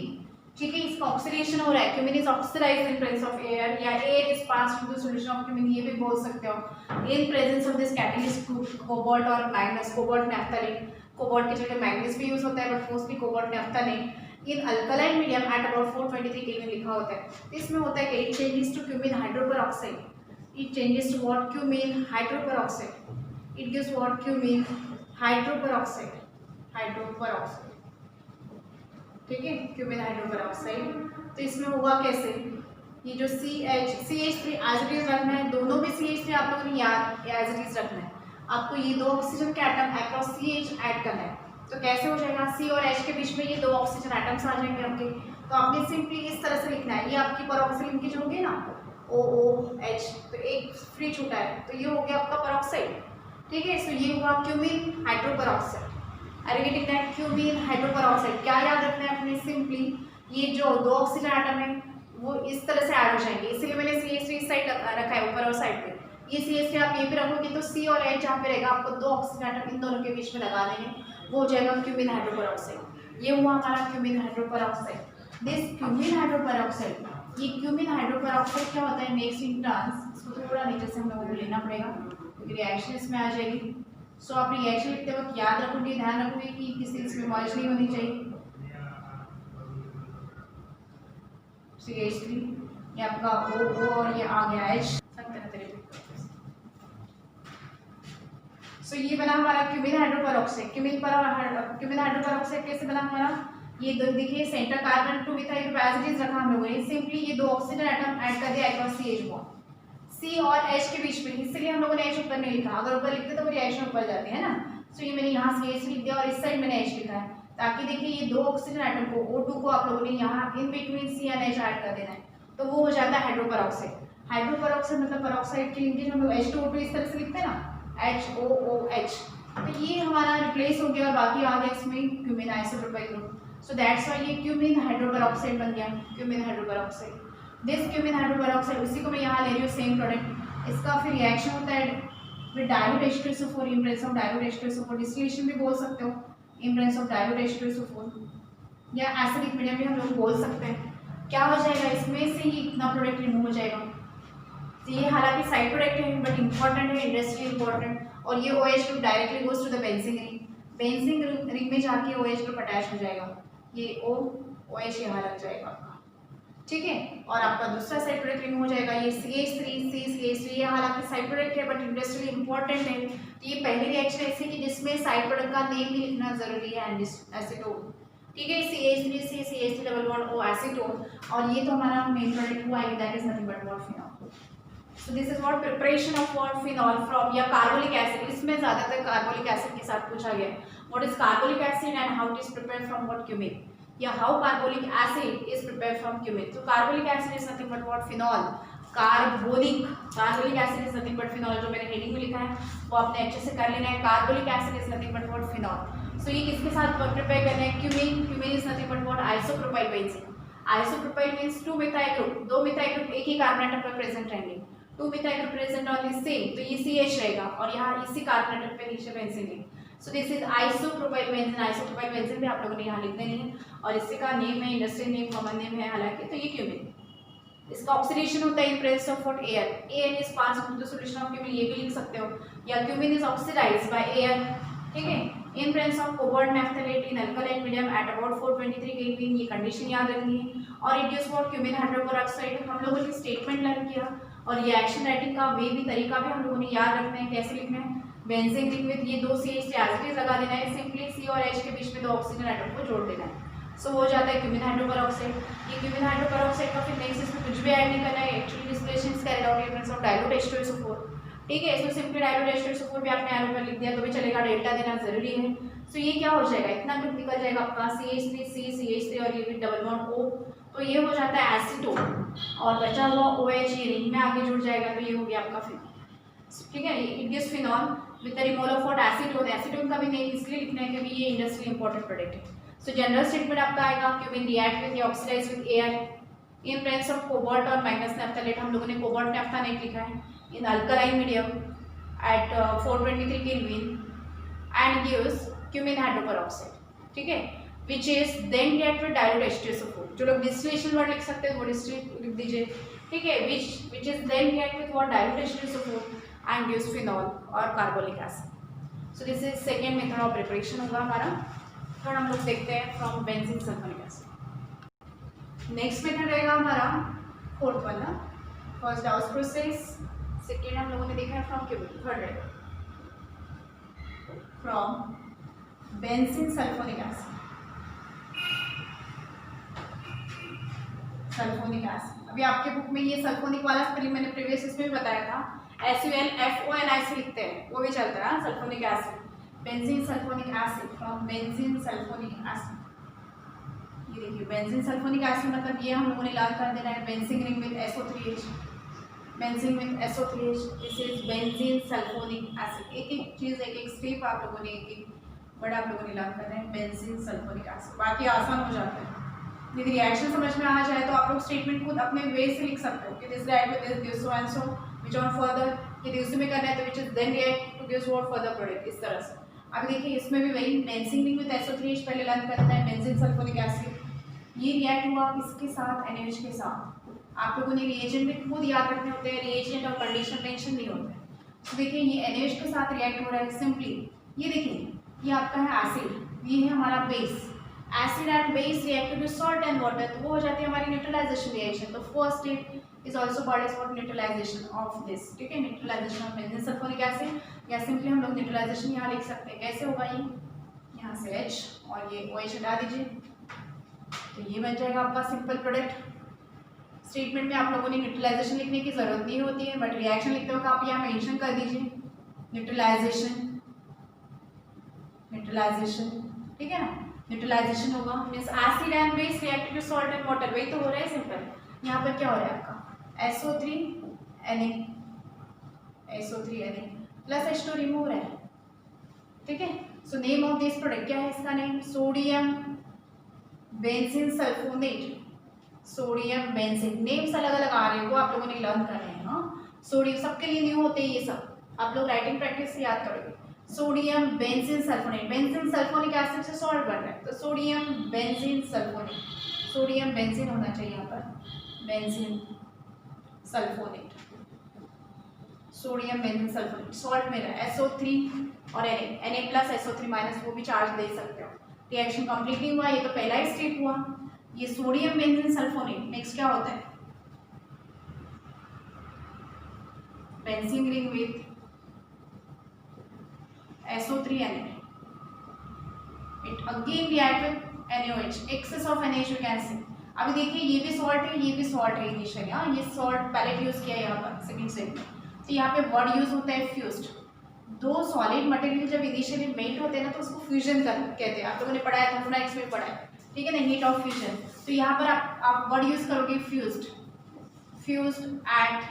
ठीक है। इसका ऑक्सीडेशन हो रहा है, cumene is oxidised in presence of air या air is passed through the solution of cumene, ये भी बोल सकते हो। In presence of this catalyst cobalt और मैग्नस, कोबाल्ट नैप्थेलेट, कोबाल्ट की जगह मैग्नीज भी यूज होता है but mostly cobalt naphthenate in alkaline medium at about 423 kelvin लिखा होता है। इसमें होता है कि it changes to cumene hydroperoxide, it changes to what, cumene hydroperoxide, it gives what, cumin hydroperoxide, hydroperoxide, ठीक है, क्यूमिन हाइड्रोपेरोक्साइड। तो इसमें होगा कैसे, ये जो CH3 एज इट इज रखना है, दोनों भी CH3 आप लोगों ने याद एज इट इज रखना है। आपको ये दो ऑक्सीजन के एटम अक्रॉस CH ऐड करना है, तो कैसे हो जाएगा, C और H के बीच में ये दो ऑक्सीजन एटम्स आ जाएंगे आपके। तो आपने सिंपली इस तरह से लिखना है, ये आपकी पेरोक्साइड लिंकेज होगी ना, OOH, तो एक फ्री छूटा है, तो ये हो गया आपका पेरोक्साइड, ठीक है। सो ये हुआ क्यूमिन हाइड्रोपेरोक्साइड, एलिगेटिंग दैट क्यूमिन हाइड्रोपेरोक्साइड। क्या याद रखना है अपने, सिंपली ये जो दो ऑक्सीजन एटम है वो इस तरह से ऐड हो जाएंगे, इसलिए मैंने CH3 इस साइड रखा है ऊपर और साइड पे। ये CH3 आप ये पे रखोगे तो C और H जहाँ पे रहेगा आपको दो ऑक्सीजन एटम इन दोनों के बीच में लगा देंगे, वो हो जाएगा क्यूमिन हाइड्रोपेरोक्साइड। ये हुआ हमारा cumin hydroperoxide. This cumin hydroperoxide, ये क्यूमिन हाइड्रोपेरोक्साइड क्या होता है, नेक्स्ट इन टर्न्स, इसको थोड़ा नीचे से हम लोगों को लेना पड़ेगा, रिएक्शन इसमें आ जाएगी। सो आप रिएक्शन लिखते वक्त याद रखोगे, ध्यान रखोगे कि किसी इसमें मर्ज नहीं होनी चाहिए। CH3 ये आपका O और ये आ गया H। सो ये बना हमारा क्यूमिन हाइड्रोपेरोक्साइड। क्यूमिन हाइड्रोपेरोक्साइड कैसे बना हमारा, ये दो देखिए centre carbon 2 methyl group as it is रखा हम लोगों ने, सिंपली ये दो ऑक्सीजन एटम ऐड कर दिया अक्रॉस CH बॉन्ड C और H के बीच में, इसलिए हम लोगों ने H ऊपर नहीं लिखा, अगर ऊपर लिखते तो वो रिएक्शन ऊपर जाती है ना। सो ये मैंने यहाँ CH लिख दिया और इस साइड मैंने H लिखा है, ताकि देखिए ये दो ऑक्सीजन एटम को O2 को आप लोगों ने यहाँ in between C and H add कर देना है, तो वो हो जाता है हाइड्रोपेरोक्साइड। हाइड्रोपेरोक्साइड मतलब पेरोक्साइड की लिंकेज हम लोग H2O2 इस तरह से लिखते हैं ना, HOOH, तो ये हमारा रिप्लेस हो गया और बाकी आ गया इसमें cumin isopropyl group. So that's why ये क्यूमिन हाइड्रोपेरोक्साइड बन गया, cumin hydroperoxide. This cumin hydroperoxide, उसी को मैं यहाँ ले रही हूँ सेम प्रोडक्ट, इसका फिर रिएक्शन होता है with dilute H2SO4 in presence of dilute H2SO4, distillation भी बोल सकते हो in presence of dilute H2SO4, या एसिडिक मीडियम भी हम लोग बोल सकते हैं। क्या हो जाएगा, इसमें से ही इतना प्रोडक्ट रिमूव हो जाएगा। तो ये हालांकि साइड प्रोडक्ट है बट इंपॉर्टेंट है, इंडस्ट्रियल इंपॉर्टेंट, और ये OH group directly goes to the benzene ring, benzene ring में जाके OH ग्रुप अटैच हो जाएगा, ये OH यहाँ लग जाएगा, ठीक है। और आपका दूसरा साइड प्रोडक्ट रिमूव हो जाएगा, ये CH3 ये हालांकि साइड प्रोडक्ट है बट इंडस्ट्रियली इंपॉर्टेंट है। तो ये पहली रिएक्शन ऐसी कि जिसमें साइड प्रोडक्ट का नेम भी लिखना जरूरी है, एसीटोन, ठीक है, CH3 double bond O acetone, और ये तो हमारा मेन प्रोडक्ट हुआ है, that is nothing but what, phenol. So this is what preparation of what, phenol from, या कार्बोलिक एसिड, इसमें ज्यादातर कार्बोलिक एसिड के साथ पूछा गया है, what is carbolic acid and how it is prepared from what, cumene, या how carbolic acid is prepared from cumene. तो carbolic acid is nothing but what, phenol. Carbolic acid is nothing but phenol, जो मैंने heading में लिखा है वो आपने अच्छे से कर लेना है, carbolic acid is nothing but what, phenol. So ये किसके साथ प्रिपेयर करना है, cumene is nothing but what, isopropyl benzene. Isopropyl means 2 methyl group, 2 methyl group एक ही कार्बन एटम पर प्रेजेंट रहेंगे, 2 methyl group present on this same, तो ये CH रहेगा और यहाँ इसी कार्बन एटम पे नीचे benzene ring. So this is isopropyl benzene, isopropyl benzene भी आप लोगों ने यहाँ लिख देनी है, और इससे का नेम है, इंडस्ट्रियल नेम, कॉमन नेम है हालांकि, तो ये क्यूमिन। इसका ऑक्सीडेशन होता है in presence of what, air, AN is passed through the solution of cumene, ये भी लिख सकते हो, या cumene is oxidised by air, ठीक है, in presence of cobalt naphthenate in alkaline medium at about 423 kelvin, ये कंडीशन याद रखनी है। और it gives what, cumene hydroperoxide. हम लोगों ने स्टेटमेंट लर्न किया, और रिएक्शन राइटिंग का वे भी, तरीका भी हम लोगों ने याद रखना है, कैसे लिखना है, बेंजीन रिंग विद ये दो CH3 एज इट इज लगा देना है, सिंपली C और H के बीच में दो ऑक्सीजन एटम को जोड़ देना है। सो हो जाता है क्यूमिन हाइड्रोपेरोक्साइड। ये क्यूमिन हाइड्रोपेरोक्साइड का फिर नेक्स्ट इसमें कुछ भी ऐड नहीं करना है, actually distillation is carried out in presence of dilute H2SO4, ठीक है। इसमें सिंपली डाइल्यूट H2SO4 भी आपने एरो पर लिख दिया तो भी चलेगा, डेल्टा देना जरूरी है। सो ये क्या हो जाएगा, इतना ग्रुप निकल जाएगा आपका CH3 और ये भी डबल बॉन्ड O, तो ये हो जाता है एसीटोन, और बचा हुआ OH ये रिंग में आगे जुड़ जाएगा, तो ये हो गया आपका फिनॉल, ठीक है। It gives phenol. With the removal of what acetone. Acetone का भी नेम इसलिए लिखना है क्योंकि ये इंडस्ट्रियल इंपॉर्टेंट प्रोडक्ट है। सो जनरल स्टेटमेंट आपका आएगा क्यूमिन रिएक्ट विद या oxidise with air in presence of cobalt और मैग्नेस नैफ्थलेट। हम लोगों ने कोबाल्ट नैफ्थलेट लिखा है इन alkaline medium eight 423 kelvin and gives cumin hydroperoxide, ठीक है, which is then react with dilute H2SO4। जो लोग डिस्टिलेशन वर्ड लिख सकते हैं वो डिस्टिल लिख दीजिए, ठीक है, which is then react with what dilute H2SO4 and gives phenol और carbolic acid. So this is second method of preparation होगा हमारा। थर्ड हम लोग देखते हैं from benzene sulphonic acid. Next method रहेगा हमारा फोर्थ वाला, फर्स्ट डाउस प्रोसेस, सेकेंड हम लोगों ने देखा है फ्रॉम क्यूबिक, थर्ड रहेगा from benzene sulphonic acid. Sulphonic acid अभी आपके बुक में ये सल्फोनिक वाला स्पेलिंग मैंने प्रीवियस इसमें भी बताया था, SULFONIC लिखते हैं वो भी चलता है sulphonic acid. Benzene sulphonic acid from benzene sulphonic acid. ये देखिए बेंजीन सल्फोनिक एसिड मतलब ये हम लोगों ने लर्न कर देना है benzene ring with SO3H, benzene with SO3H, this is benzene sulphonic acid. एक एक चीज़ एक एक स्टेप आप लोगों ने एक एक वर्ड आप लोगों ने लर्न करना है बेंजीन सल्फोनिक एसिड, बाकी आसान हो जाता है। यदि रिएक्शन समझ में आ जाए तो आप लोग स्टेटमेंट खुद अपने वे से लिख सकते हो कि this react with this so and so which on further, यदि उसमें करना है तो which is then react to gives what further product, इस तरह से। अभी देखिए इसमें भी वही बेंजीन रिंग विद SO3H पहले लर्न करना है बेंजीन सल्फोनिक एसिड। ये रिएक्ट हुआ किसके साथ, NaOH के साथ। आप लोगों ने रिएजेंट भी खुद याद रखने होते हैं, रिएजेंट और कंडीशन टेंशन नहीं होते हैं। तो देखिए ये NaOH के साथ रिएक्ट हो रहा है सिंपली। ये देखिए ये आपका है एसिड, ये है हमारा base, acid and base react with salt and water, तो वो हो जाती है हमारी न्यूट्रलाइजेशन रिएक्शन। तो first step is also called as what neutralisation of this, ठीक है, neutralisation of benzene sulphonic acid, या सिंपली हम लोग न्यूट्रलाइजेशन यहाँ लिख सकते हैं। कैसे होगा ये, यहाँ से H और ये OH हटा दीजिए तो ये बन जाएगा आपका सिंपल प्रोडक्ट। स्टेटमेंट में आप लोगों ने न्यूट्रलाइजेशन लिखने की जरूरत नहीं होती है, बट रिएक्शन लिखते वक्त आप यहाँ मेंशन कर दीजिए न्यूट्रलाइजेशन, न्यूट्रलाइजेशन, ठीक है ना। न्यूट्रलाइजेशन होगा means acid and base react with salt and water, वही तो हो रहा है सिंपल। यहाँ पर क्या हो रहा है आपका SO3Na, SO3Na plus H2 remove हो रहा है, ठीक है। So name of this product क्या है, इसका name sodium benzene sulfonate, sodium benzene. Names अलग अलग आ रहे हैं वो आप लोगों ने लर्न करने हैं। हाँ सोडियम सबके लिए न्यू होते हैं ये सब, आप लोग राइटिंग प्रैक्टिस से याद करोगे। Sodium benzene sulfonate, benzene sulphonic acid से सॉल्ट बन रहा है तो sodium benzene sulfonate, sodium benzene होना चाहिए यहाँ पर, benzene sulphonate, sodium benzene sulfonate. Salt में रहा SO3 और Na प्लस SO3 माइनस, वो भी चार्ज दे सकते हो। रिएक्शन कंप्लीट नहीं हुआ, ये तो पहला ही स्टेप हुआ। ये सोडियम बेंजीन सल्फोनेट नेक्स्ट क्या होता है, benzene ring with SO3Na, it again react with NaOH, excess of NaOH you can see। अभी देखिए ये भी सॉल्ट है, ये भी सॉल्ट है इनिशियली, हाँ ये सॉल्ट पैलेट यूज किया है यहाँ पर सेकंड स्टेप में। तो यहाँ पे वर्ड यूज होता है फ्यूज्ड। दो सॉलिड मटेरियल जब इनिशियली मेल्ट होते हैं ना तो उसको फ्यूजन कहते हैं, आप लोगों ने पढ़ा है, थर्मोडायनेमिक्स में पढ़ा है, ठीक है ना, हीट ऑफ फ्यूजन। तो यहाँ पर आप वर्ड यूज करोगे फ्यूज्ड, फ्यूज्ड एट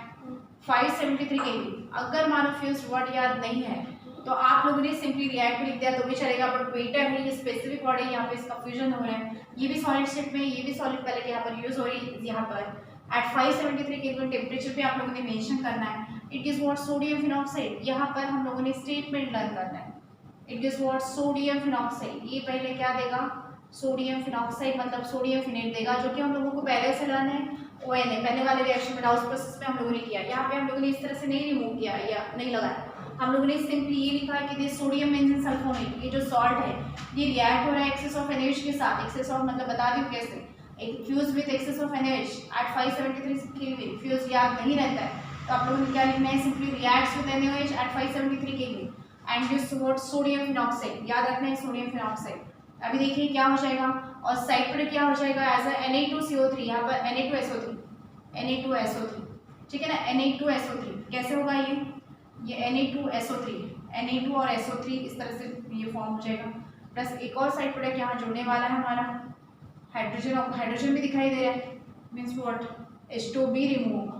573 केल्विन। अगर मानो फ्यूज्ड वर्ड याद नहीं है तो आप लोगों ने सिंपली रिएक्ट लिख दिया तो भी चलेगा, बट बेटर है ये स्पेसिफिक वर्ड है, यहाँ पे इसका फ्यूजन हो रहा है। ये भी सॉलिड स्टेट में, ये भी सॉलिड पैलेट यहाँ पर यूज हो रही है। यहाँ पर एट 573 केल्विन टेम्परेचर पे आप लोगों ने मेंशन करना है। It is what sodium phenoxide, यहाँ पर हम लोगों ने स्टेटमेंट लर्न करना है। It is what sodium phenoxide, ये पहले क्या देगा, सोडियम फिनॉक्साइड मतलब सोडियम फिनेट देगा, जो कि हम लोगों को पहले से लर्न है ONA, पहले वाले रिएक्शन में डाउस प्रोसेस में हम लोगों ने किया। यहाँ पे हम लोगों ने इस तरह से नहीं रिमूव किया या नहीं लगाया, हम लोगों ने सिंपली ये लिखा है कि दिस सोडियम बेंजीन सल्फोनेट, ये जो सॉल्ट है ये रिएक्ट हो रहा है एक्सेस ऑफ NaOH के साथ। एक्सेस ऑफ मतलब बता दूं कैसे, एक fuse with excess of NaOH at 573 kelvin, fuse याद नहीं रहता है तो आप लोगों ने क्या लिखना है, simply reacts with NaOH at 573 kelvin and this what sodium phenoxide, याद रखना है सोडियम फिनॉक्साइड। अभी देखिए क्या हो जाएगा और साइड पर क्या हो जाएगा एज अ Na2CO3, यहाँ पर Na2SO3, Na2SO3, ठीक है ना, Na2SO3 कैसे होगा ये Na2SO3, Na2 और SO3 इस तरह से ये फॉर्म हो जाएगा। प्लस एक और साइड प्रोडक्ट यहाँ जुड़ने वाला है हमारा हाइड्रोजन, हाइड्रोजन भी दिखाई दे रहा है, मीन्स व्हाट H2 भी रिमूव होगा,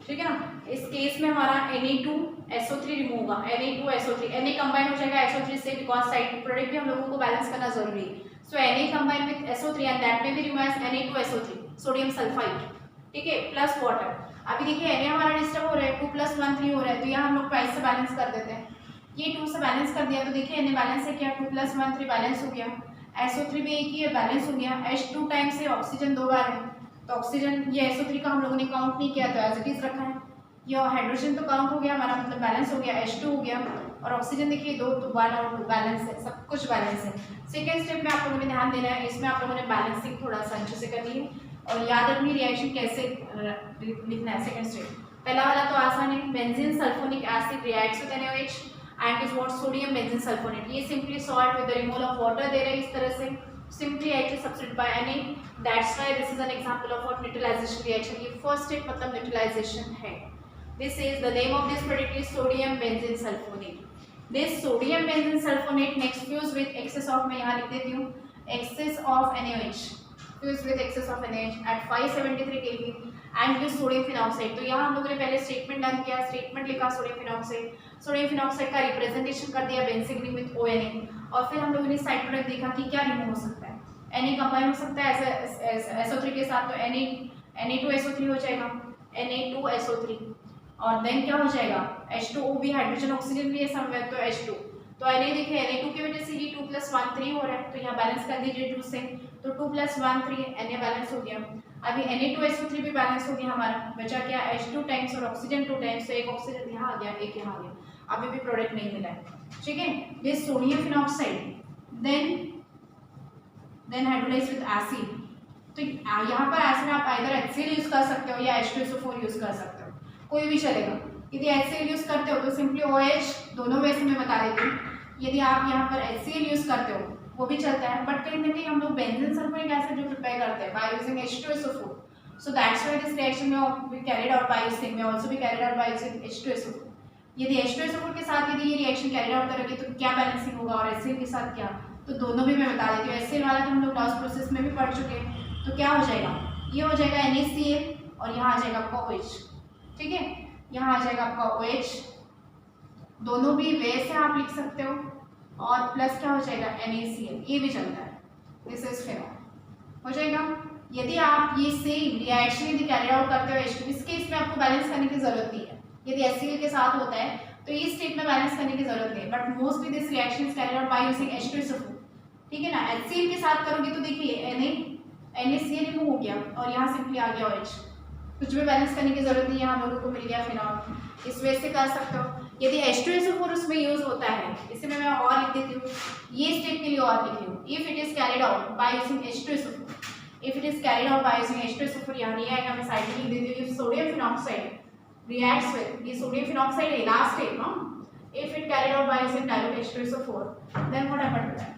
ठीक है ना। इस केस में हमारा Na2SO3 रिमूव होगा, Na2SO3, Na कंबाइन हो जाएगा SO3 से, बिकॉज साइड प्रोडक्ट भी हम लोगों को बैलेंस करना जरूरी है। सो Na combine with SO3 and that में भी remove as Na2SO3 sodium sulphide, ठीक है, प्लस वाटर। अभी देखिए Na हमारा डिस्टर्ब हो रहा है, 2 + 1 3 हो रहा है, तो यहाँ हम लोग प्राइस से बैलेंस कर देते हैं। ये 2 से बैलेंस कर दिया तो देखिए Na बैलेंस है क्या, 2 + 1 3 बैलेंस हो गया, SO3 भी एक ही है, बैलेंस हो गया। H2 टाइम्स से ऑक्सीजन 2 बार है, तो ऑक्सीजन ये SO3 का हम लोगों ने काउंट नहीं किया, तो एज इट इज रखा है। ये हाइड्रोजन तो काउंट हो गया हमारा, मतलब बैलेंस हो गया, H2 हो गया, और ऑक्सीजन देखिए 2 तो 1 और 2 बैलेंस है, सब कुछ बैलेंस है। सेकेंड स्टेप में आप लोगों ने ध्यान देना है, इसमें आप लोगों ने बैलेंसिंग थोड़ा सा अच्छे से करनी है और याद रखनी रिएक्शन कैसे लिखना है। सेकेंड स्टेप पहला वाला तो आसान है, benzene sulphonic acid reacts with NaOH and is what sodium benzene sulphonate. ये simply salt with the removal of water दे रहे हैं इस तरह से, simply actually substituted by Na, that's why this is an example of what neutralization reaction। ये first step मतलब neutralization है। This is the name of this product is sodium benzene sulfonate। This sodium benzene sulfonate next fuse with excess of, मैं यहाँ लिख देती हूँ, excess of NaOH, fuse with excess of NaOH at 573 Kelvin and with sodium phenoxide। तो यहाँ हम लोगों ने पहले स्टेटमेंट डन किया, स्टेटमेंट लिखा सोडियम फिनॉक्साइड, सोडियम फिनॉक्साइड का रिप्रेजेंटेशन कर दिया बेंजीन रिंग विद ONA, और फिर हम लोगों ने साइड प्रोडक्ट देखा कि क्या रिमूव हो सकता है। Na कंबाइन हो सकता है SO3 के साथ, तो Na2SO3 हो जाएगा, Na2SO3, और देन क्या हो जाएगा, H2O भी, हाइड्रोजन ऑक्सीजन भी है समवेयर, तो H2, तो Na देखिए Na2 की वजह से ये 2 + 1 3 हो रहा है, तो यहाँ बैलेंस कर दीजिए 2 से, तो 2 + 1 3 Na बैलेंस हो गया। अभी Na2SO3 भी बैलेंस हो गया हमारा, बचा क्या H2 टाइम्स और ऑक्सीजन 2 टाइम्स, तो एक ऑक्सीजन यहाँ आ गया, एक यहाँ आ गया, अभी भी प्रोडक्ट नहीं मिला है, ठीक है। ये sodium phenoxide then hydrolyse with acid, तो यहाँ पर एसिड आप आइदर HCl यूज कर सकते हो या H2SO4 यूज कर सकते हो, कोई भी चलेगा। यदि HCl यूज करते हो तो सिंपली OH, दोनों वैसे मैं बता देती हूँ। यदि आप यहाँ पर HCl यूज करते हो वो भी चलता है, बट कहीं ना कहीं हम लोग बेंजीन सल्फोनिक एसिड जो प्रिपेयर करते हैं by using H2SO4, so that's why this reaction में be carried out by using, में also be carried out by using H2SO4। यदि H2SO4 के साथ यदि ये रिएक्शन कैरिड आउट करोगे तो क्या बैलेंसिंग होगा, और HCl के साथ क्या, तो दोनों भी मैं बता देती हूँ। HCl वाला तो हम लोग लॉस प्रोसेस में भी पढ़ चुके हैं, तो क्या हो जाएगा, ये हो जाएगा NaCl और यहाँ आ जाएगा आपका OH, ठीक है, यहाँ आ जाएगा आपका OH, दोनों भी वैसे आप लिख सकते हो, और प्लस क्या हो जाएगा NaCl, ये भी चलता है, दिस इज फिनॉल हो जाएगा। यदि आप ये सेम रिएक्शन यदि कैरी आउट करते हो H2, इस केस में आपको बैलेंस करने की जरूरत नहीं है, यदि HCl के साथ होता है तो इस स्टेट में बैलेंस करने की जरूरत नहीं है, but mostly this reaction is carried out by using H2SO4, ठीक है ना। HCl के साथ करोगे तो देखिए NaCl रिमूव हो गया और यहाँ सिंपली आ गया OH, कुछ भी बैलेंस करने की जरूरत नहीं है, हम लोगों को मिल गया फिनॉल। इस वजह से कर सकते हो। यदि H2SO4 उसमें यूज होता है, इसे मैं और लिख देती हूँ, ये स्टेप के लिए और लिखी हूँ, if it is carried out by using H2SO4, if it is carried out by using H2SO4, यहाँ नहीं आएगा, मैं साइड में लिख देती हूँ, if sodium phenoxide reacts with, ये सोडियम फिनॉक्साइड है लास्ट स्टेप, हाँ, if it carried out by using dilute H2SO4, then what happened to that?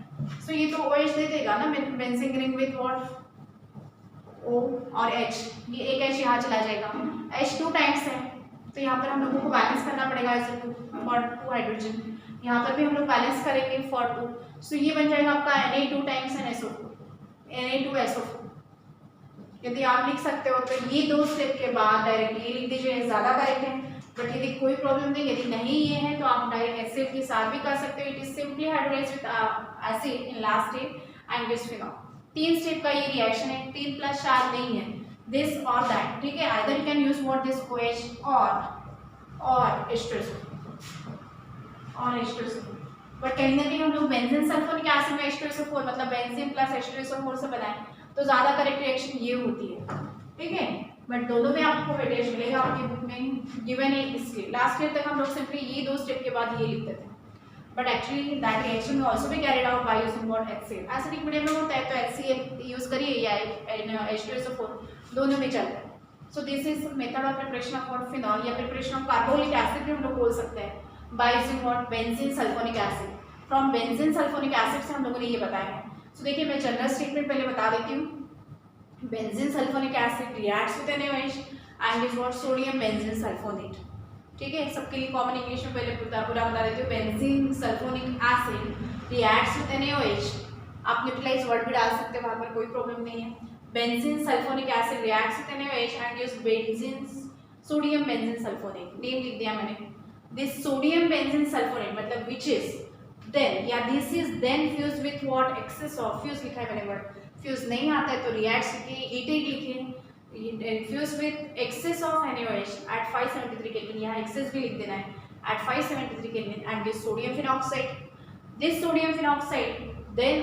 So ये तो OH दे देगा ना, benzene ring with what, O और H, ये एक H यहाँ चला जाएगा, H2 टाइम्स है, तो यहाँ पर हम लोगों को बैलेंस करना पड़ेगा एज फॉर 2 हाइड्रोजन, यहाँ पर भी हम लोग बैलेंस करेंगे फॉर 2, सो ये बन जाएगा आपका Na2 टाइम्स Na2SO4। यदि आप लिख सकते हो तो ये 2 स्टेप के बाद डायरेक्टली ये लिख दीजिए, ज़्यादा करेक्ट है, बट यदि कोई प्रॉब्लम नहीं, यदि नहीं ये है तो आप डायरेक्ट HCl के साथ भी कर सकते हो। It is simply hydrolyse with acid in last step and this phenol. 3 step का ये रिएक्शन है, 3 + 4 नहीं है, दिस और दैट, ठीक है। Either you can use what this OH और H2SO4, बट कहीं ना कहीं हम लोग बेंजीन सल्फोनिक एसिड में H2SO4 मतलब बेंजीन प्लस H2SO4 से बनाए तो ज़्यादा करेक्ट रिएक्शन ये होती है, ठीक है। बट दोनों में आपको वेटेज मिलेगा, आपकी बुक में गिवन है इसलिए। लास्ट ईयर तक हम लोग सिंपली ये 2 स्टेप के बाद ये लिखते थे, बट एक्चुअली दैट रिएक्शन में ऑल्सो भी carried out by using what HCl। Acidic medium में होता है तो HCl यूज करिए या H2SO4, दोनों में चलता है। सो this is method of preparation of what phenol या प्रिपरेशन ऑफ कार्बोलिक एसिड भी हम लोग बोल सकते हैं by using what benzene sulphonic acid. From benzene sulphonic acid से हम लोगों ने ये बताया है। सो देखिए मैं जनरल स्टेटमेंट पहले बता देती हूँ। Benzene sulphonic acid reacts with NaOH and is what sodium benzene sulfonate, ठीक है। सबके लिए कॉमन इंग्लिश में पहले पूरा बता देती हूँ। Benzene sulphonic acid reacts with NaOH, आप न्यूट्रलाइज वर्ड भी डाल सकते हो, वहाँ पर कोई प्रॉब्लम नहीं है। Benzene sulphonic acid reacts with NaOH and gives benzene sodium benzene sulphonate, name लिख दिया मैंने। दिस सोडियम बेंजीन सल्फोनेट मतलब विच इज देन या this is then fuse with what excess of, fuse लिखा है मैंने वर्ड, फ्यूज नहीं आता है तो रिएक्ट्स लिखिए, ईटेट लिखिए, fuse with access of NaOH at 573 kelvin, यहाँ एक्सेस भी लिख देना है at 573 kelvin, and this sodium phenoxide, this sodium phenoxide then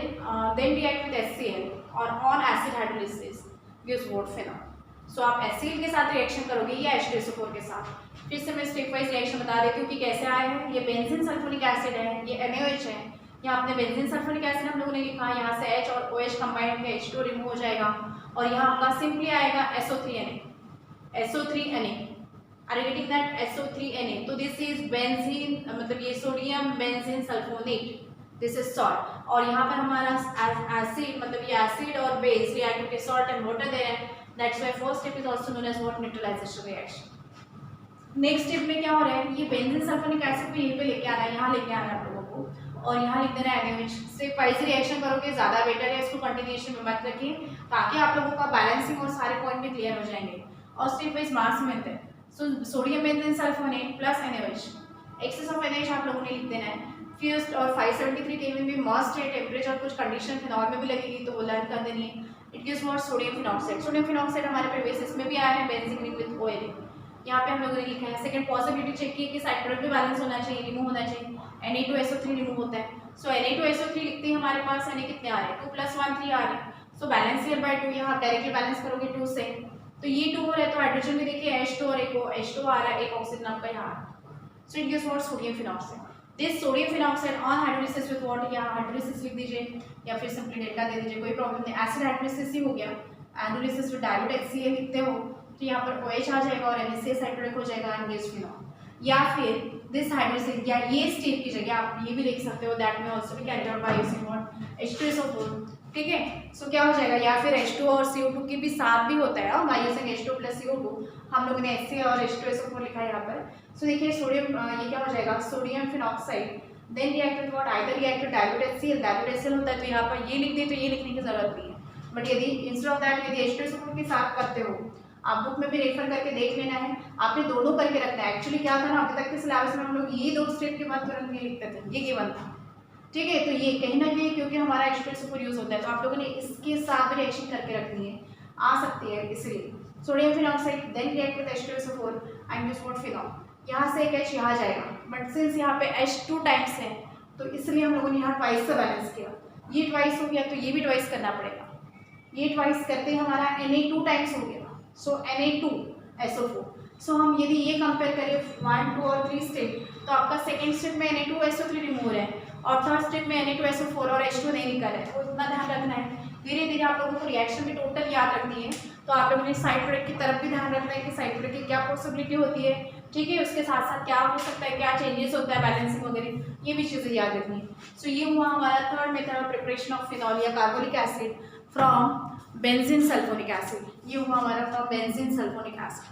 react with HCl or on acid hydrolysis gives what phenol. सो आप HCl के साथ रिएक्शन करोगे या H2SO4 के साथ। फिर से मैं स्टेप वाइज रिएक्शन बता देती हूँ कि कैसे आए हैं। ये बेंजीन सल्फोनिक एसिड है, ये NaOH है, यहाँ आपने बेंजीन सल्फोनिक एसिड हम लोगों ने लिखा, यहाँ से H और OH कंबाइन होकर H2 रिमूव हो जाएगा और यहाँ आपका सिंपली आएगा SO3Na। Are you getting that? SO3Na। तो दिस इज बेंजीन मतलब ये sodium benzene sulphonate, this is salt, और यहाँ पर हमारा एसिड मतलब ये एसिड और बेस रिएक्ट करके सॉल्ट एंड वाटर दे रहे हैं। That's why first step is also known as what, neutralisation reaction. Next step में क्या हो रहा है, ये बेंजीन सल्फोनिक एसिड को यहीं पे लेके आना है, यहाँ लेके आना है आप लोगों को, और यहाँ लिख देना है NaOH। स्टेप वाइज रिएक्शन करोगे ज़्यादा बेटर है, इसको कंटिन्यूएशन में मत रखिए ताकि आप लोगों का बैलेंसिंग और सारे पॉइंट भी क्लियर हो जाएंगे और स्टेप वाइज मार्क्स मिलते हैं। So sodium benzene sulphonate plus NaOH, excess of NaOH आप लोगों ने लिख देना है। फ्यूज्ड और 573 केल्विन भी मस्ट है, टेम्परेचर कुछ कंडीशन फिनॉल में भी लगेगी तो वो लर्न कर देनी है। It gives what, sodium phenoxide. Sodium phenoxide हमारे प्रीवियस इसमें भी आया है, बेंजीन रिंग विद OL, यहाँ पे हम लोगों ने लिखा है। सेकंड पॉसिबिलिटी चेक की कि साइड प्रोडक्ट भी बैलेंस होना चाहिए, रिमूव होना चाहिए, Na2SO3 रिमूव होता है। सो Na2SO3 लिखते हैं, हमारे पास Na कितने आ रहे हैं, 2 + 1 3 आ रहे हैं। सो बैलेंस हियर बाय 2, यहाँ आप डायरेक्टली बैलेंस करोगे 2 से, तो ये 2 हो रहा है तो हाइड्रोजन में देखिए H2 और एक H2 आ रहा है, एक ऑक्सीजन आपका यहाँ। सो it gives what, sodium phenoxide. This sodium phenoxide on hydrolysis with water, यहाँ हाइड्रोलिसिस लिख दीजिए या फिर सिंपली डेल्टा दे दीजिए, कोई प्रॉब्लम नहीं। एसिड हाइड्रोलिसिस ही हो गया, हाइड्रोलिसिस विद डाइल्यूट HCl लिखते हो तो यहाँ पर OH आ जाएगा और NaCl हाइड्रोलिक हो जाएगा एंड गिव्स फिनॉल। या फिर दिस हाइड्रोलिसिस या ये स्टेप की जगह आप ये भी लिख सकते हो, दैट में also be carried out by using what, H2SO4, ठीक है। सो क्या हो जाएगा, या फिर H2 और CO2 के भी साथ भी होता है, बाय यूजिंग H2 + CO2, हम लोगों ने HCl और H2SO4 लिखा है यहाँ पर। सो देखिए सोडियम, ये क्या हो जाएगा, sodium phenoxide then react with what, either react with dilute HCl, dilute HCl होता है तो यहाँ पर ये लिख दिए तो ये लिखने की जरूरत नहीं है। बट यदि इंस्टेड ऑफ दैट यदि H2SO4 के साथ करते हो, आप बुक में भी रेफर करके देख लेना है, आपने दोनों करके रखना है। एक्चुअली क्या था ना, अभी तक के सिलेबस में हम लोग ये 2 स्टेप के बाद तुरंत ये लिखते थे, ये गिवन था, ठीक है। तो ये कहीं ना कहीं क्योंकि हमारा H2SO4 यूज होता है तो आप लोगों ने इसके साथ भी रिएक्शन करके रखनी है, आ सकती है, इसलिए sodium phenoxide then react with H2SO4 and gives what, phenol. यहाँ से एक H यहाँ जाएगा, बट सिंस यहाँ पे H2 टाइम्स है तो इसलिए हम लोगों ने यहाँ ट्वाइस से बैलेंस किया। ये ट्वाइस हो गया तो ये भी ट्वाइस करना पड़ेगा, ये ट्वाइस करते ही हमारा Na2 टाइम्स हो गया, सो Na2SO4। सो हम यदि ये कंपेयर करें 1 2 और 3 स्टेप, तो आपका सेकेंड स्टेप में Na2SO3 रिमूव हो रहा है और थर्ड स्टेप में Na2SO4 और H2 नहीं निकल रहा है, तो इतना ध्यान रखना है। धीरे धीरे आप लोगों को रिएक्शन भी टोटल याद रखनी है, तो आप लोगों ने साइड प्रोडक्ट की तरफ भी ध्यान रखना है कि साइड प्रोडक्ट की क्या पॉसिबिलिटी होती है, ठीक है, उसके साथ साथ क्या हो सकता है, क्या चेंजेस होता है, बैलेंसिंग वगैरह, ये भी चीज़ें याद रखनी है। सो ये हुआ हमारा third method of preparation of phenol या carbonic acid from benzene sulphonic acid. ये हुआ हमारा फ्रॉम बेंजीन सल्फोनिक एसिड।